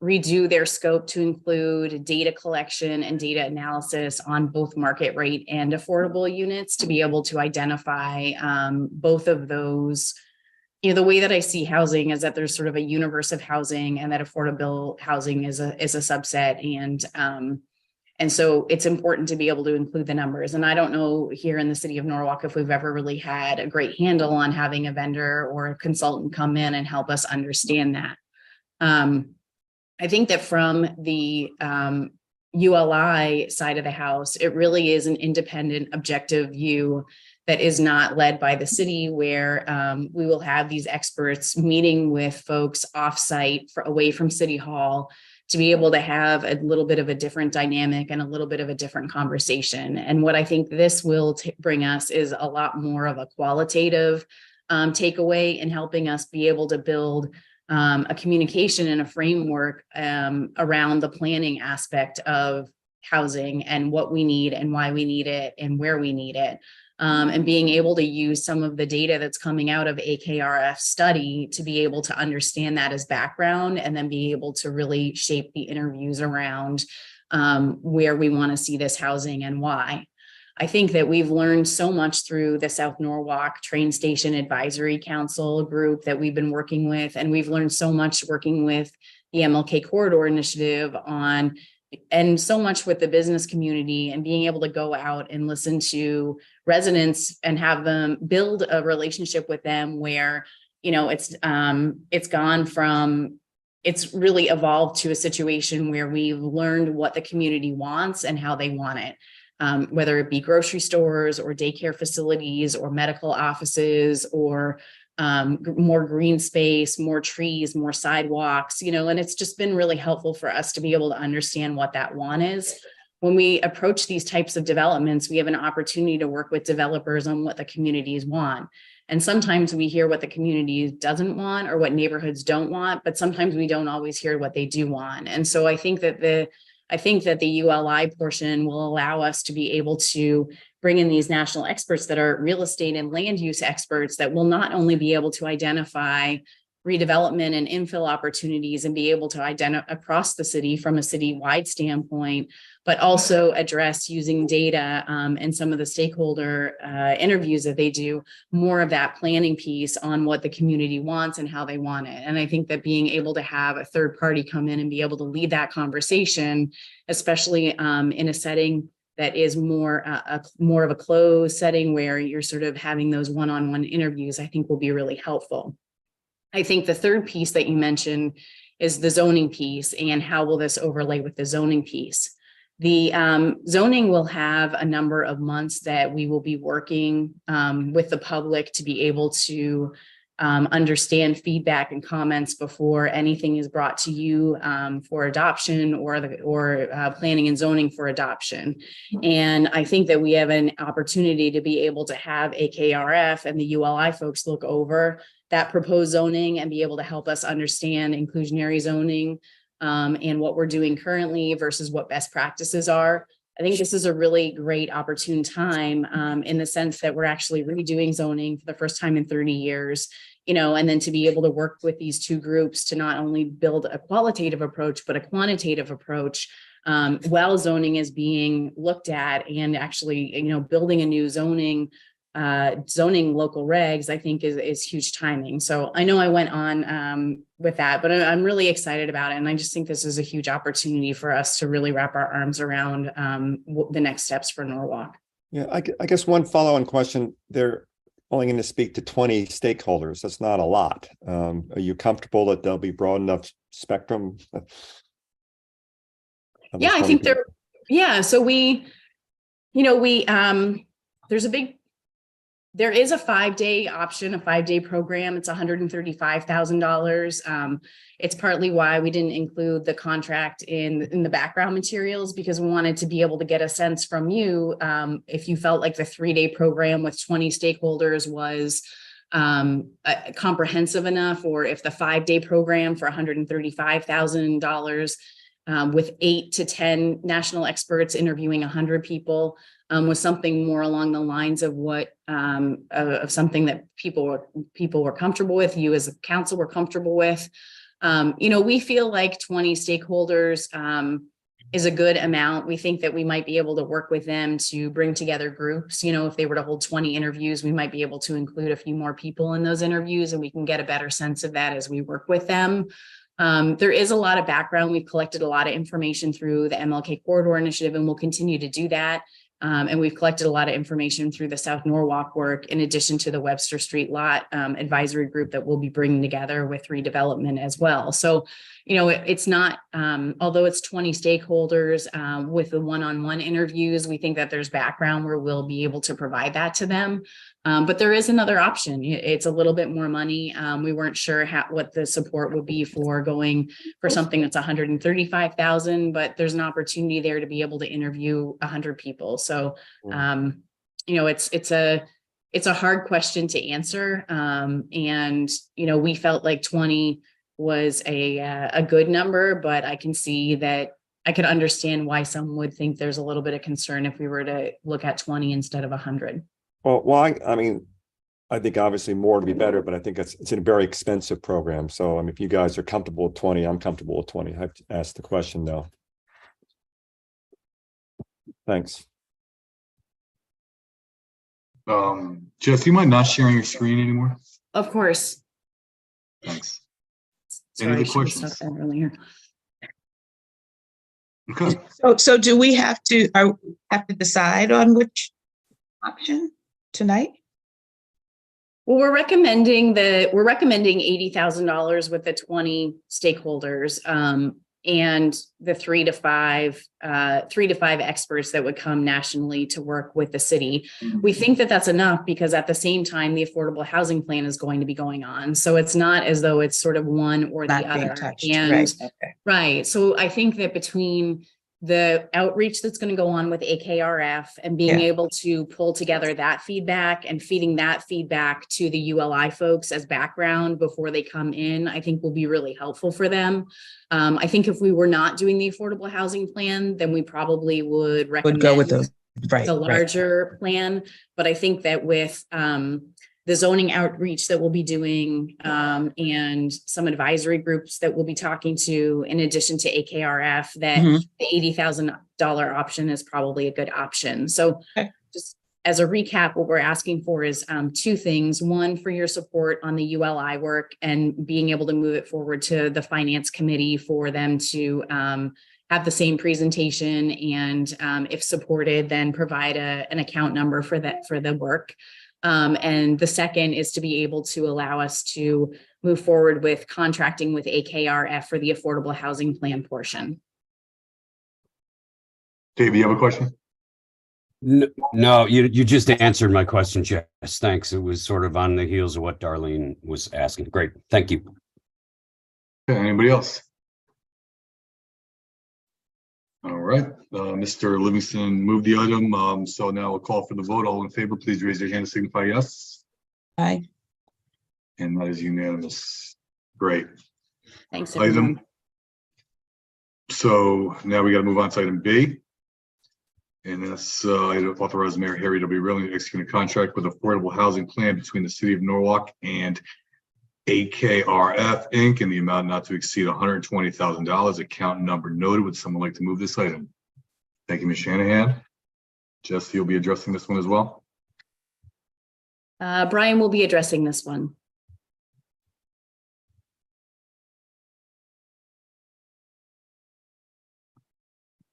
G: redo their scope to include data collection and data analysis on both market rate and affordable units to be able to identify both of those. You know, the way that I see housing is that there's sort of a universe of housing, and that affordable housing is a subset. And so it's important to be able to include the numbers. And I don't know here in the city of Norwalk if we've ever really had a great handle on having a vendor or a consultant come in and help us understand that. I think that from the ULI side of the house, it really is an independent, objective view that is not led by the city, where we will have these experts meeting with folks offsite away from City Hall to be able to have a little bit of a different dynamic and a little bit of a different conversation. And what I think this will bring us is a lot more of a qualitative takeaway in helping us be able to build a communication and a framework around the planning aspect of housing and what we need and why we need it and where we need it. And being able to use some of the data that's coming out of AKRF study to be able to understand that as background, and then be able to really shape the interviews around where we want to see this housing and why. I think that we've learned so much through the South Norwalk Train Station Advisory Council group that we've been working with, and we've learned so much working with the MLK Corridor Initiative and so much with the business community, and being able to go out and listen to residents and have them build a relationship with them where, you know, it's really evolved to a situation where we've learned what the community wants and how they want it. Whether it be grocery stores or daycare facilities or medical offices or more green space, more trees, more sidewalks, you know, and it's just been really helpful for us to be able to understand what that want is. When we approach these types of developments, we have an opportunity to work with developers on what the communities want. And sometimes we hear what the community doesn't want or what neighborhoods don't want, but sometimes we don't always hear what they do want. And so I think that the ULI portion will allow us to be able to bring in these national experts that are real estate and land use experts that will not only be able to identify redevelopment and infill opportunities and be able to identify across the city from a city-wide standpoint, but also address using data and some of the stakeholder interviews that they do, more of that planning piece on what the community wants and how they want it. And I think that being able to have a third party come in and be able to lead that conversation, especially in a setting that is more of a closed setting where you're sort of having those one-on-one interviews, I think will be really helpful. I think the third piece that you mentioned is the zoning piece, and how will this overlay with the zoning piece? The zoning will have a number of months that we will be working with the public to be able to understand feedback and comments before anything is brought to you for adoption or planning and zoning for adoption. And I think that we have an opportunity to be able to have AKRF and the ULI folks look over that proposed zoning and be able to help us understand inclusionary zoning and what we're doing currently versus what best practices are. I think this is a really great opportune time in the sense that we're actually redoing zoning for the first time in 30 years, you know, and then to be able to work with these two groups to not only build a qualitative approach, but a quantitative approach while zoning is being looked at, and actually, you know, building a new zoning zoning local regs, I think is huge timing. So I know I went on with that, but I'm really excited about it. And I just think this is a huge opportunity for us to really wrap our arms around the next steps for Norwalk.
D: Yeah, I guess one follow-on question, they're only going to speak to 20 stakeholders. That's not a lot. Are you comfortable that there'll be broad enough spectrum?
G: Yeah, I think there, yeah. So there is a 5-day option, a 5-day program. It's $135,000. It's partly why we didn't include the contract in the background materials, because we wanted to be able to get a sense from you if you felt like the 3-day program with 20 stakeholders was comprehensive enough, or if the 5-day program for $135,000 with 8 to 10 national experts interviewing 100 people was something more along the lines of what of something that people were comfortable with, you as a council were comfortable with. We feel like 20 stakeholders is a good amount. We think that we might be able to work with them to bring together groups. If they were to hold 20 interviews, we might be able to include a few more people in those interviews, and we can get a better sense of that as we work with them. There is a lot of background. We've collected a lot of information through the MLK Corridor Initiative, and we'll continue to do that. And we've collected a lot of information through the South Norwalk work, in addition to the Webster Street Lot advisory group that we'll be bringing together with redevelopment as well. So, it's not, although it's 20 stakeholders with the one-on-one interviews, we think that there's background where we'll be able to provide that to them. But there is another option. It's a little bit more money. We weren't sure what the support would be for going for something that's $135,000, but there's an opportunity there to be able to interview 100 people. So, it's a hard question to answer. And, we felt like 20 was a good number, but I can see that I could understand why some would think there's a little bit of concern if we were to look at 20 instead of 100.
D: Well, I think obviously more to be better, but I think it's a very expensive program. So, if you guys are comfortable with 20, I'm comfortable with 20. I have to ask the question though. Thanks.
A: Jess, you mind not sharing your screen anymore?
G: Of course.
A: Thanks.
G: Sorry,
A: Any other
G: I should have
A: questions?
G: stopped that earlier.
A: Okay.
C: So do we have to decide on which option tonight?
G: Well, we're recommending $80,000 with the 20 stakeholders and the 3 to 5 experts that would come nationally to work with the city. We think that that's enough because at the same time, the affordable housing plan is going to be going on. So it's not as though it's sort of one or the other. Right. So I think that between the outreach that's going to go on with AKRF and being able to pull together that feedback and feeding that feedback to the ULI folks as background before they come in, I think will be really helpful for them. I think if we were not doing the affordable housing plan, then we probably would recommend
C: Go with the
G: larger plan. But I think that with the zoning outreach that we'll be doing and some advisory groups that we'll be talking to, in addition to AKRF, that the $80,000 option is probably a good option. So just as a recap, what we're asking for is 2 things. One, for your support on the ULI work and being able to move it forward to the finance committee for them to have the same presentation and if supported, then provide an account number for the work. And the second is to be able to allow us to move forward with contracting with AKRF for the affordable housing plan portion.
A: Dave, you have a question?
E: No, you just answered my question, Jess. Thanks. It was sort of on the heels of what Darlene was asking. Great. Thank you.
A: Okay, anybody else? All right, Mr. Livingston moved the item. So now we'll call for the vote. All in favor, please raise your hand and signify yes.
C: Aye.
A: And that is unanimous. Great.
G: Thanks, everyone.
A: So now we got to move on to item B. And that's authorize Mayor Harry to be willing to execute a contract with affordable housing plan between the city of Norwalk and AKRF Inc. in the amount not to exceed $120,000. Account number noted. Would someone like to move this item? Thank you, Ms. Shanahan. Jesse, you'll be addressing this one as well.
G: Brian will be addressing this one.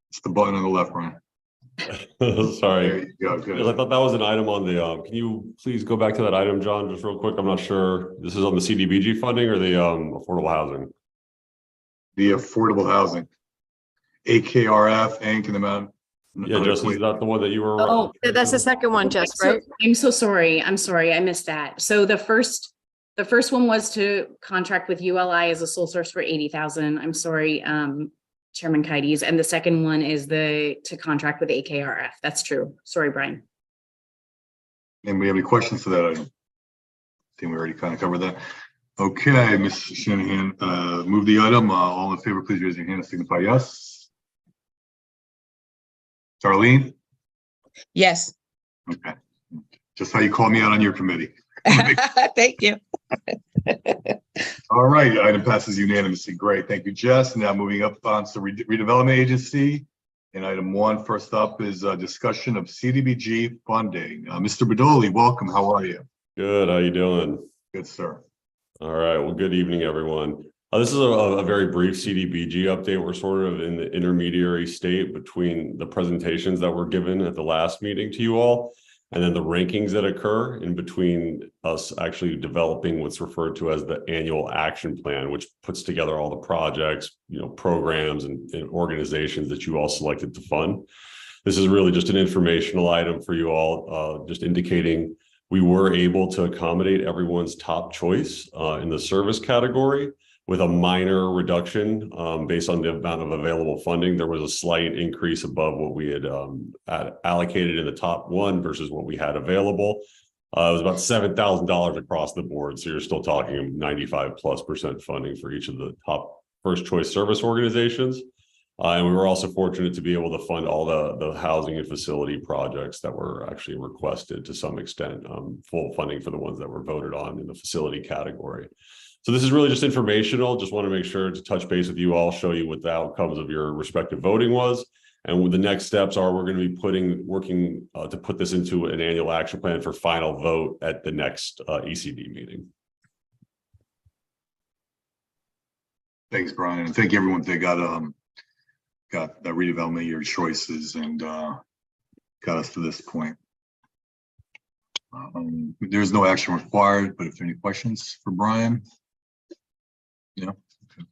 A: It's the button on the left, Brian.
I: Sorry.
A: There you go,
I: Because
A: good.
I: I thought that was an item on the, can you please go back to that item, John, just real quick? I'm not sure. This is on the CDBG funding or the affordable housing?
A: The affordable housing. AKRF, Inc. in the amount.
I: Yeah, Jess, is that the one that you were?
G: Oh,
F: That's the second one, Jess,
G: So-
F: right?
G: I'm so sorry. I'm sorry. I missed that. So the first one was to contract with ULI as a sole source for 80,000. I'm sorry, Chairman Kites. And the second one is to contract with AKRF. That's true. Sorry, Brian.
A: And we have any questions for that item? I think we already kind of covered that. Okay, Ms. Shanahan, move the item. All in favor, please raise your hand and signify yes. Darlene?
C: Yes.
A: Okay. Just how you call me out on your committee.
C: Thank you.
A: All right, item passes unanimously. Great. Thank you, Jess. Now moving up on to redevelopment agency. And item one, first up is a discussion of CDBG funding. Mr. Badoli, welcome. How are you?
I: Good, how you doing?
A: Good, sir.
I: All right, well, good evening, everyone. This is a very brief CDBG update. We're sort of in the intermediary state between the presentations that were given at the last meeting to you all, and then the rankings that occur in between us actually developing what's referred to as the annual action plan, which puts together all the projects, programs and organizations that you all selected to fund. This is really just an informational item for you all, just indicating we were able to accommodate everyone's top choice in the service category, with a minor reduction based on the amount of available funding. There was a slight increase above what we had allocated in the top one versus what we had available. It was about $7,000 across the board. So you're still talking 95+% funding for each of the top first choice service organizations. And we were also fortunate to be able to fund all the housing and facility projects that were actually requested to some extent, full funding for the ones that were voted on in the facility category. So this is really just informational. Just want to make sure to touch base with you all, show you what the outcomes of your respective voting was. And what the next steps are, we're going to be working to put this into an annual action plan for final vote at the next ECD meeting.
A: Thanks, Brian. And thank you, everyone that got that redevelopment of your choices and got us to this point. There's no action required, but if there are any questions for Brian? Yeah. Okay.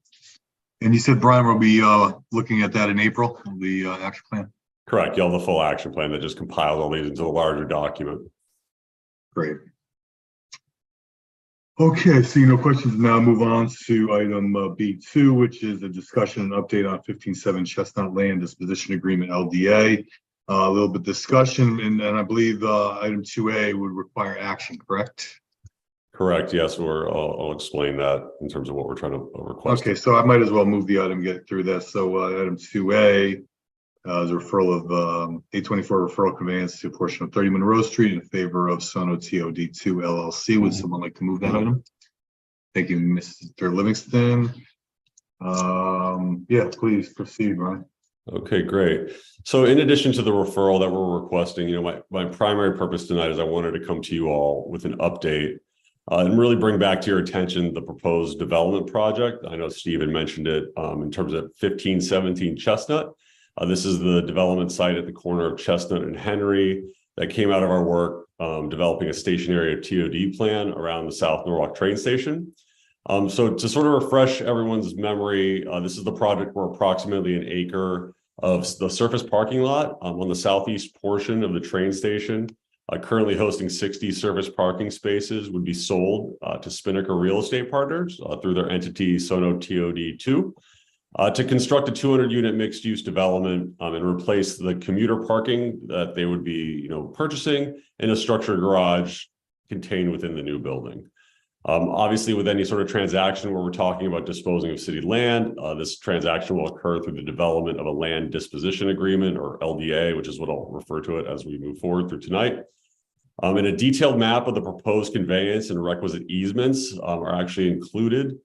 A: And you said, Brian, we'll be looking at that in April, the action plan?
I: Correct. You have the full action plan that just compiles all these into a larger document.
A: Great. Okay, seeing no questions, now move on to item B2, which is a discussion and update on 15-7 Chestnut Land Disposition Agreement, LDA. A little bit discussion, and I believe item 2A would require action, correct?
I: Correct. Yes, I'll explain that in terms of what we're trying to request.
A: Okay, so I might as well move the item, get through this. So item 2A is a referral of 824 referral conveyance to a portion of 30 Monroe Street in favor of Sono TOD2 LLC. Would someone like to move that item? Thank you, Mr. Livingston. Yeah, please proceed, Brian.
I: Okay, great. So in addition to the referral that we're requesting, my primary purpose tonight is I wanted to come to you all with an update and really bring back to your attention the proposed development project. I know Steve had mentioned it in terms of 1517 Chestnut. This is the development site at the corner of Chestnut and Henry that came out of our work developing a stationary TOD plan around the South Norwalk train station. So to sort of refresh everyone's memory, this is the project where approximately an acre of the surface parking lot on the southeast portion of the train station, currently hosting 60 surface parking spaces, would be sold to Spinnaker Real Estate Partners through their entity Sono TOD2 to construct a 200-unit mixed-use development and replace the commuter parking that they would be, purchasing in a structured garage contained within the new building. Obviously, with any sort of transaction where we're talking about disposing of city land, this transaction will occur through the development of a land disposition agreement, or LDA, which is what I'll refer to it as we move forward through tonight. And a detailed map of the proposed conveyance and requisite easements are actually included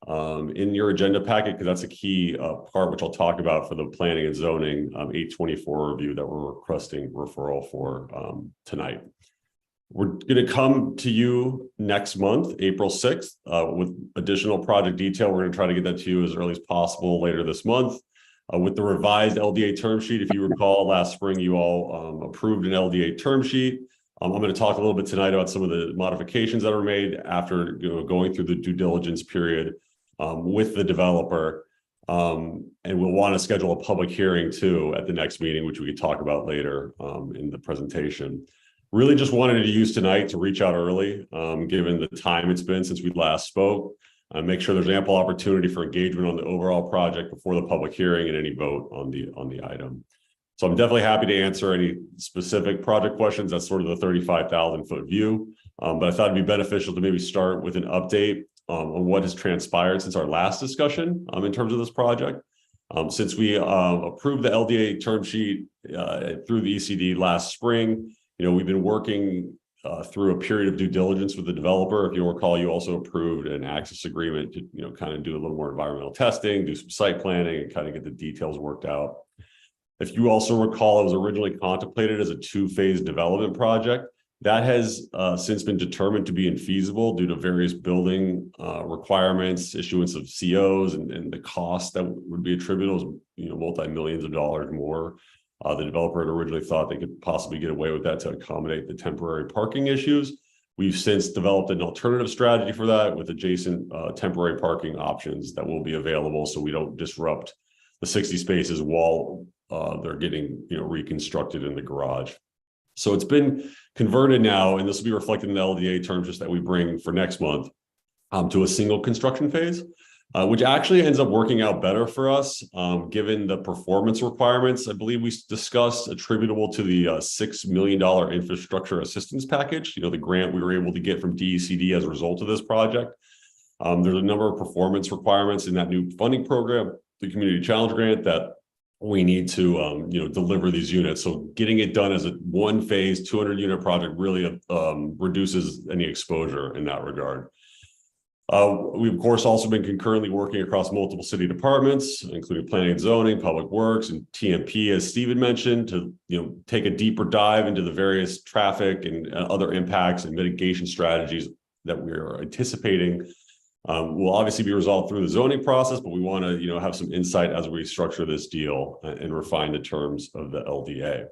I: in your agenda packet, because that's a key part, which I'll talk about for the planning and zoning 824 review that we're requesting referral for tonight. We're going to come to you next month, April 6th, with additional project detail. We're going to try to get that to you as early as possible later this month. With the revised LDA term sheet, if you recall, last spring, you all approved an LDA term sheet. I'm going to talk a little bit tonight about some of the modifications that were made after going through the due diligence period with the developer. And we'll want to schedule a public hearing too at the next meeting, which we could talk about later in the presentation. Really just wanted to use tonight to reach out early, given the time it's been since we last spoke. Make sure there's ample opportunity for engagement on the overall project before the public hearing and any vote on the item. So I'm definitely happy to answer any specific project questions. That's sort of the 35,000 foot view. But I thought it'd be beneficial to maybe start with an update on what has transpired since our last discussion in terms of this project. Since we approved the LDA term sheet through the ECD last spring, we've been working through a period of due diligence with the developer. If you'll recall, you also approved an access agreement to, kind of do a little more environmental testing, do some site planning, and kind of get the details worked out. If you also recall, it was originally contemplated as a 2-phase development project. That has since been determined to be infeasible due to various building requirements, issuance of COs, and the cost that would be attributable, multi-millions of dollars more. The developer had originally thought they could possibly get away with that to accommodate the temporary parking issues. We've since developed an alternative strategy for that with adjacent temporary parking options that will be available so we don't disrupt the 60 spaces while they're getting reconstructed in the garage. So it's been converted now, and this will be reflected in the LDA terms just that we bring for next month to a single construction phase. Which actually ends up working out better for us, given the performance requirements. I believe we discussed attributable to the $6 million infrastructure assistance package, the grant we were able to get from DECD as a result of this project. There's a number of performance requirements in that new funding program, the Community Challenge Grant, that we need to deliver these units. So getting it done as a 1-phase, 200-unit project really reduces any exposure in that regard. We've, of course, also been concurrently working across multiple city departments, including planning and zoning, public works, and TMP, as Stephen mentioned, to take a deeper dive into the various traffic and other impacts and mitigation strategies that we are anticipating. Will obviously be resolved through the zoning process, but we want to have some insight as we structure this deal and refine the terms of the LDA.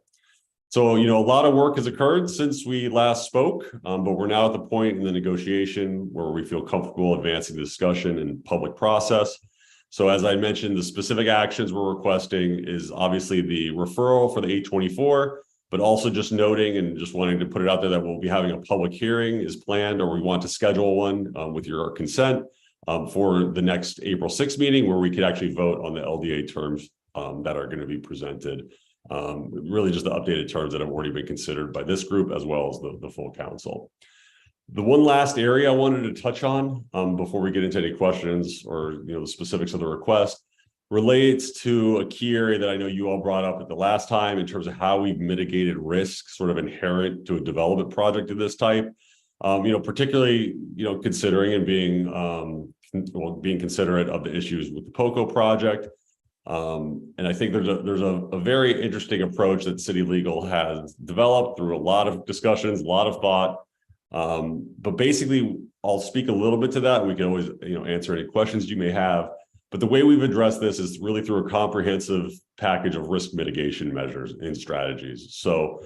I: So, a lot of work has occurred since we last spoke, but we're now at the point in the negotiation where we feel comfortable advancing the discussion and public process. So as I mentioned, the specific actions we're requesting is obviously the referral for the 824, but also just noting and just wanting to put it out there that we'll be having a public hearing is planned, or we want to schedule one with your consent for the next April 6th meeting where we could actually vote on the LDA terms that are going to be presented. Really just the updated terms that have already been considered by this group as well as the full council. The one last area I wanted to touch on before we get into any questions or the specifics of the request relates to a key area that I know you all brought up at the last time in terms of how we've mitigated risk sort of inherent to a development project of this type. Particularly considering and being considerate of the issues with the POCO project. And I think there's a very interesting approach that City Legal has developed through a lot of discussions, a lot of thought. But basically, I'll speak a little bit to that. We can always answer any questions you may have. But the way we've addressed this is really through a comprehensive package of risk mitigation measures and strategies. So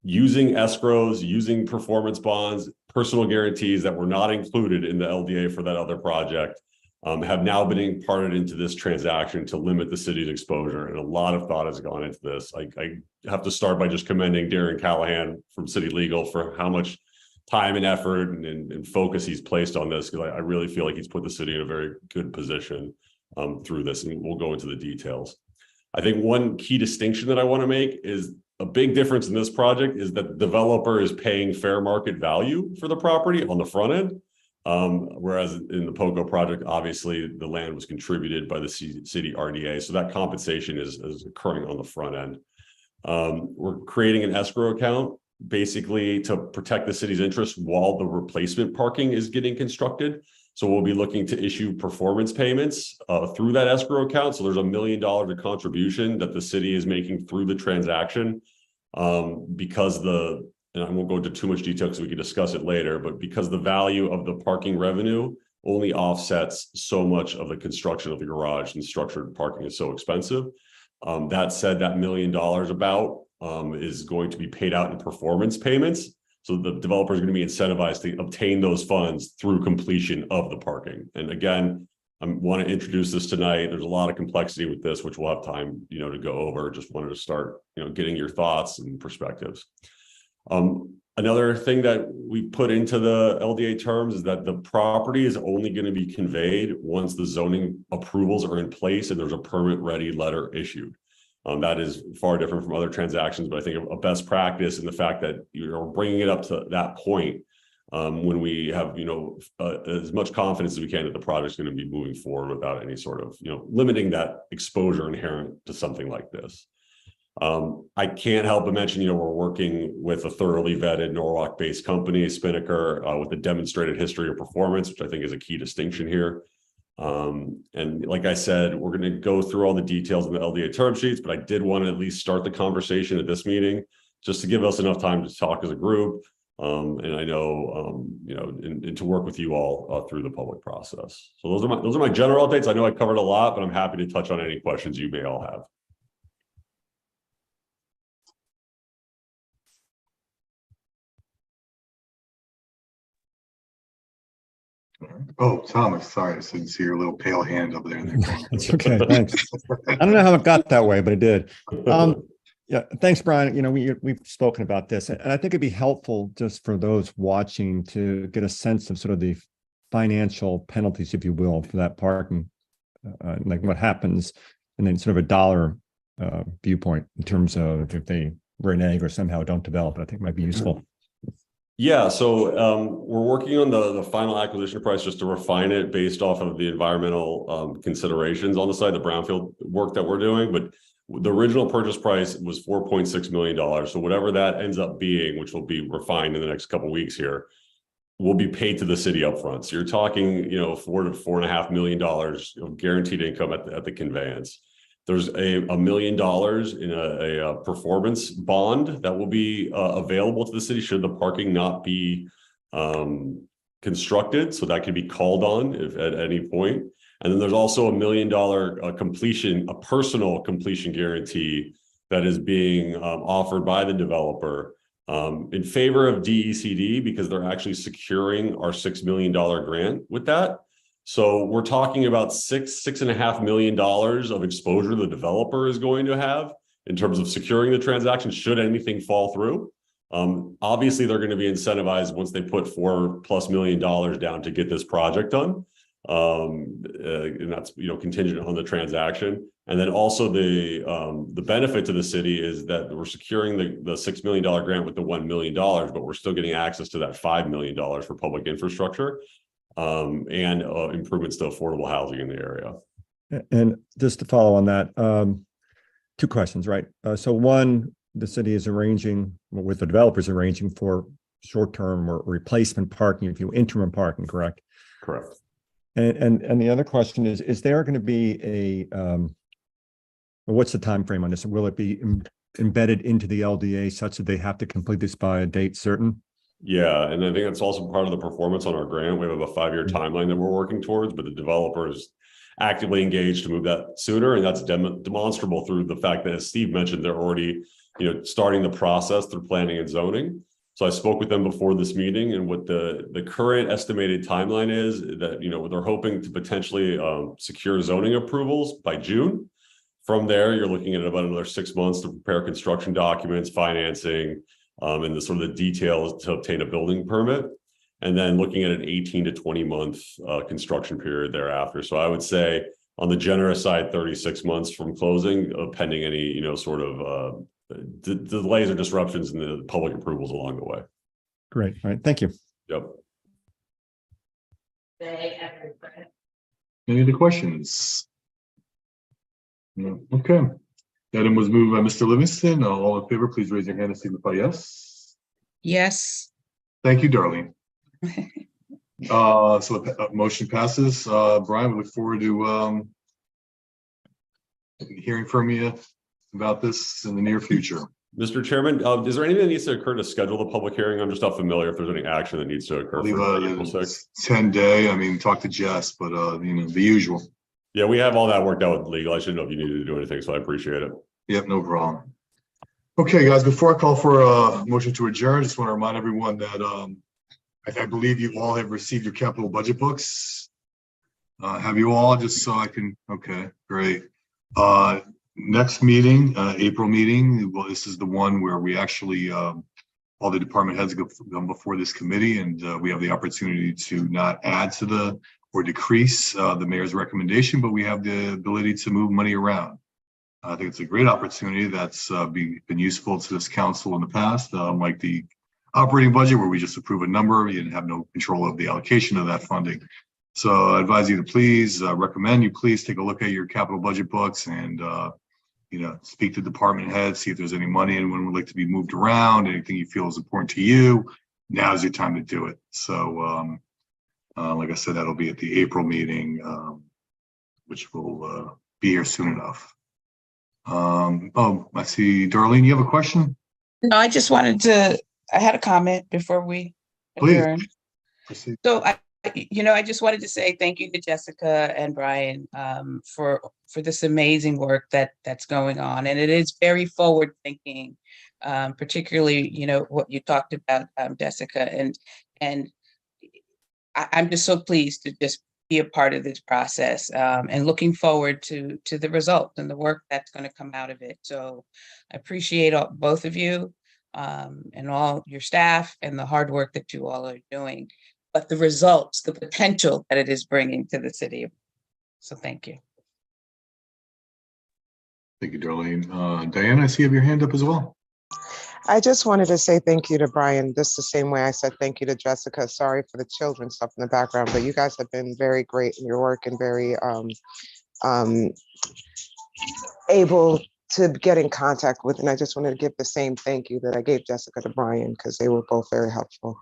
I: using escrows, using performance bonds, personal guarantees that were not included in the LDA for that other project, have now been imparted into this transaction to limit the city's exposure. And a lot of thought has gone into this. I have to start by just commending Darren Callahan from City Legal for how much time and effort and focus he's placed on this, because I really feel like he's put the city in a very good position through this, and we'll go into the details. I think one key distinction that I want to make is a big difference in this project is that the developer is paying fair market value for the property on the front end. Whereas in the POCO project, obviously the land was contributed by the city RDA. So that compensation is occurring on the front end. We're creating an escrow account basically to protect the city's interest while the replacement parking is getting constructed. So we'll be looking to issue performance payments through that escrow account. So there's $1 million of contribution that the city is making through the transaction because the and I won't go into too much detail because we can discuss it later, but because the value of the parking revenue only offsets so much of the construction of the garage, and structured parking is so expensive. That said, that $1 million about is going to be paid out in performance payments. So the developer is going to be incentivized to obtain those funds through completion of the parking. And again, I want to introduce this tonight. There's a lot of complexity with this, which we'll have time, to go over. Just wanted to start, getting your thoughts and perspectives. Another thing that we put into the LDA terms is that the property is only going to be conveyed once the zoning approvals are in place and there's a permit ready letter issued. That is far different from other transactions, but I think a best practice in the fact that you're bringing it up to that point when we have, as much confidence as we can that the project is going to be moving forward without any sort of, limiting that exposure inherent to something like this. I can't help but mention, we're working with a thoroughly vetted Norwalk-based company, Spinnaker, with a demonstrated history of performance, which I think is a key distinction here. And like I said, we're going to go through all the details in the LDA term sheets, but I did want to at least start the conversation at this meeting just to give us enough time to talk as a group. And I know, and to work with you all through the public process. So those are my general updates. I know I covered a lot, but I'm happy to touch on any questions you may all have.
A: Oh, Thomas, sorry, I didn't see your little pale hand up there in the corner.
D: It's okay, thanks. I don't know how it got that way, but it did. Yeah, thanks, Brian. We've spoken about this, and I think it'd be helpful just for those watching to get a sense of sort of the financial penalties, if you will, for that parking, like what happens, and then sort of a dollar viewpoint in terms of if they renege or somehow don't develop it. I think might be useful.
I: Yeah, so we're working on the final acquisition price just to refine it based off of the environmental considerations on the side, the brownfield work that we're doing. But the original purchase price was $4.6 million. So whatever that ends up being, which will be refined in the next couple of weeks here, will be paid to the city upfront. So you're talking, $4 to $4.5 million of guaranteed income at the conveyance. There's $1 million in a performance bond that will be available to the city should the parking not be constructed. So that can be called on if at any point. And then there's also $1 million a personal completion guarantee that is being offered by the developer in favor of DECD because they're actually securing our $6 million grant with that. So we're talking about $6.5 million of exposure the developer is going to have in terms of securing the transaction should anything fall through. Obviously, they're going to be incentivized once they put $4+ million down to get this project done. And that's contingent on the transaction. And then also the benefit to the city is that we're securing the $6 million grant with the $1 million, but we're still getting access to that $5 million for public infrastructure and improvements to affordable housing in the area.
D: And just to follow on that, two questions, right? So one, the city is arranging with the developers arranging for short-term or replacement parking, if you interim parking, correct?
I: Correct.
D: And the other question is there going to be what's the time frame on this? Will it be embedded into the LDA such that they have to complete this by a date certain?
I: Yeah, and I think that's also part of the performance on our grant. We have a 5-year timeline that we're working towards, but the developer is actively engaged to move that sooner, and that's demonstrable through the fact that, as Steve mentioned, they're already starting the process through planning and zoning. So I spoke with them before this meeting, and what the current estimated timeline is that they're hoping to potentially secure zoning approvals by June. From there, you're looking at about another 6 months to prepare construction documents, financing, and the sort of the details to obtain a building permit, and then looking at an 18 to 20 month construction period thereafter. So I would say on the generous side, 36 months from closing, pending any sort of delays or disruptions in the public approvals along the way.
D: Great. All right. Thank you.
I: Yep.
A: Any other questions? No. Okay. Item was moved by Mr. Livingston. All in favor, please raise your hand and signify yes.
C: Yes.
A: Thank you, Darlene. So the motion passes. Brian, we look forward to hearing from you about this in the near future.
I: Mr. Chairman, is there anything that needs to occur to schedule the public hearing? I'm just not familiar if there's any action that needs to occur
A: Leave
I: for April 6th.
A: 10-day. I mean, talk to Jess, but the usual.
I: Yeah, we have all that worked out with legal. I shouldn't know if you needed to do anything, so I appreciate it.
A: Yep, no problem. Okay, guys, before I call for a motion to adjourn, just want to remind everyone that I believe you all have received your capital budget books. Have you all, just so I can, okay, great. Next meeting, April meeting, well, this is the one where we actually, all the department heads come before this committee, and we have the opportunity to not add to the or decrease the mayor's recommendation, but we have the ability to move money around. I think it's a great opportunity that's been useful to this council in the past, like the operating budget where we just approve a number, you have no control of the allocation of that funding. So I advise you to please recommend you please take a look at your capital budget books and speak to department heads, see if there's any money anyone would like to be moved around, anything you feel is important to you. Now's your time to do it. So like I said, that'll be at the April meeting, which will be here soon enough. I see Darlene, you have a question?
C: No, I just wanted to, I had a comment before we
A: Please.
C: adjourn.
A: Proceed.
C: So I just wanted to say thank you to Jessica and Brian for this amazing work that's going on. And it is very forward thinking, particularly, what you talked about, Jessica, and I'm just so pleased to just be a part of this process and looking forward to the result and the work that's going to come out of it. So I appreciate both of you and all your staff and the hard work that you all are doing, but the results, the potential that it is bringing to the city. So thank you.
A: Thank you, Darlene. Diana, I see you have your hand up as well.
H: I just wanted to say thank you to Brian, just the same way I said thank you to Jessica. Sorry for the children stuff in the background, but you guys have been very great in your work and very able to get in contact with. And I just wanted to give the same thank you that I gave Jessica to Brian, because they were both very helpful.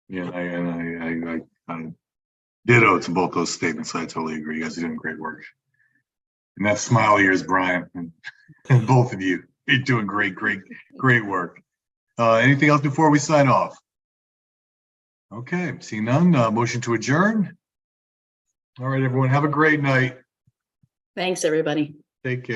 A: Yeah, I ditto to both those statements. I totally agree. You guys are doing great work. And that smile of yours, Brian, and both of you. You're doing great work. Anything else before we sign off? Okay, seeing none, motion to adjourn. All right, everyone, have a great night.
G: Thanks, everybody.
A: Take care.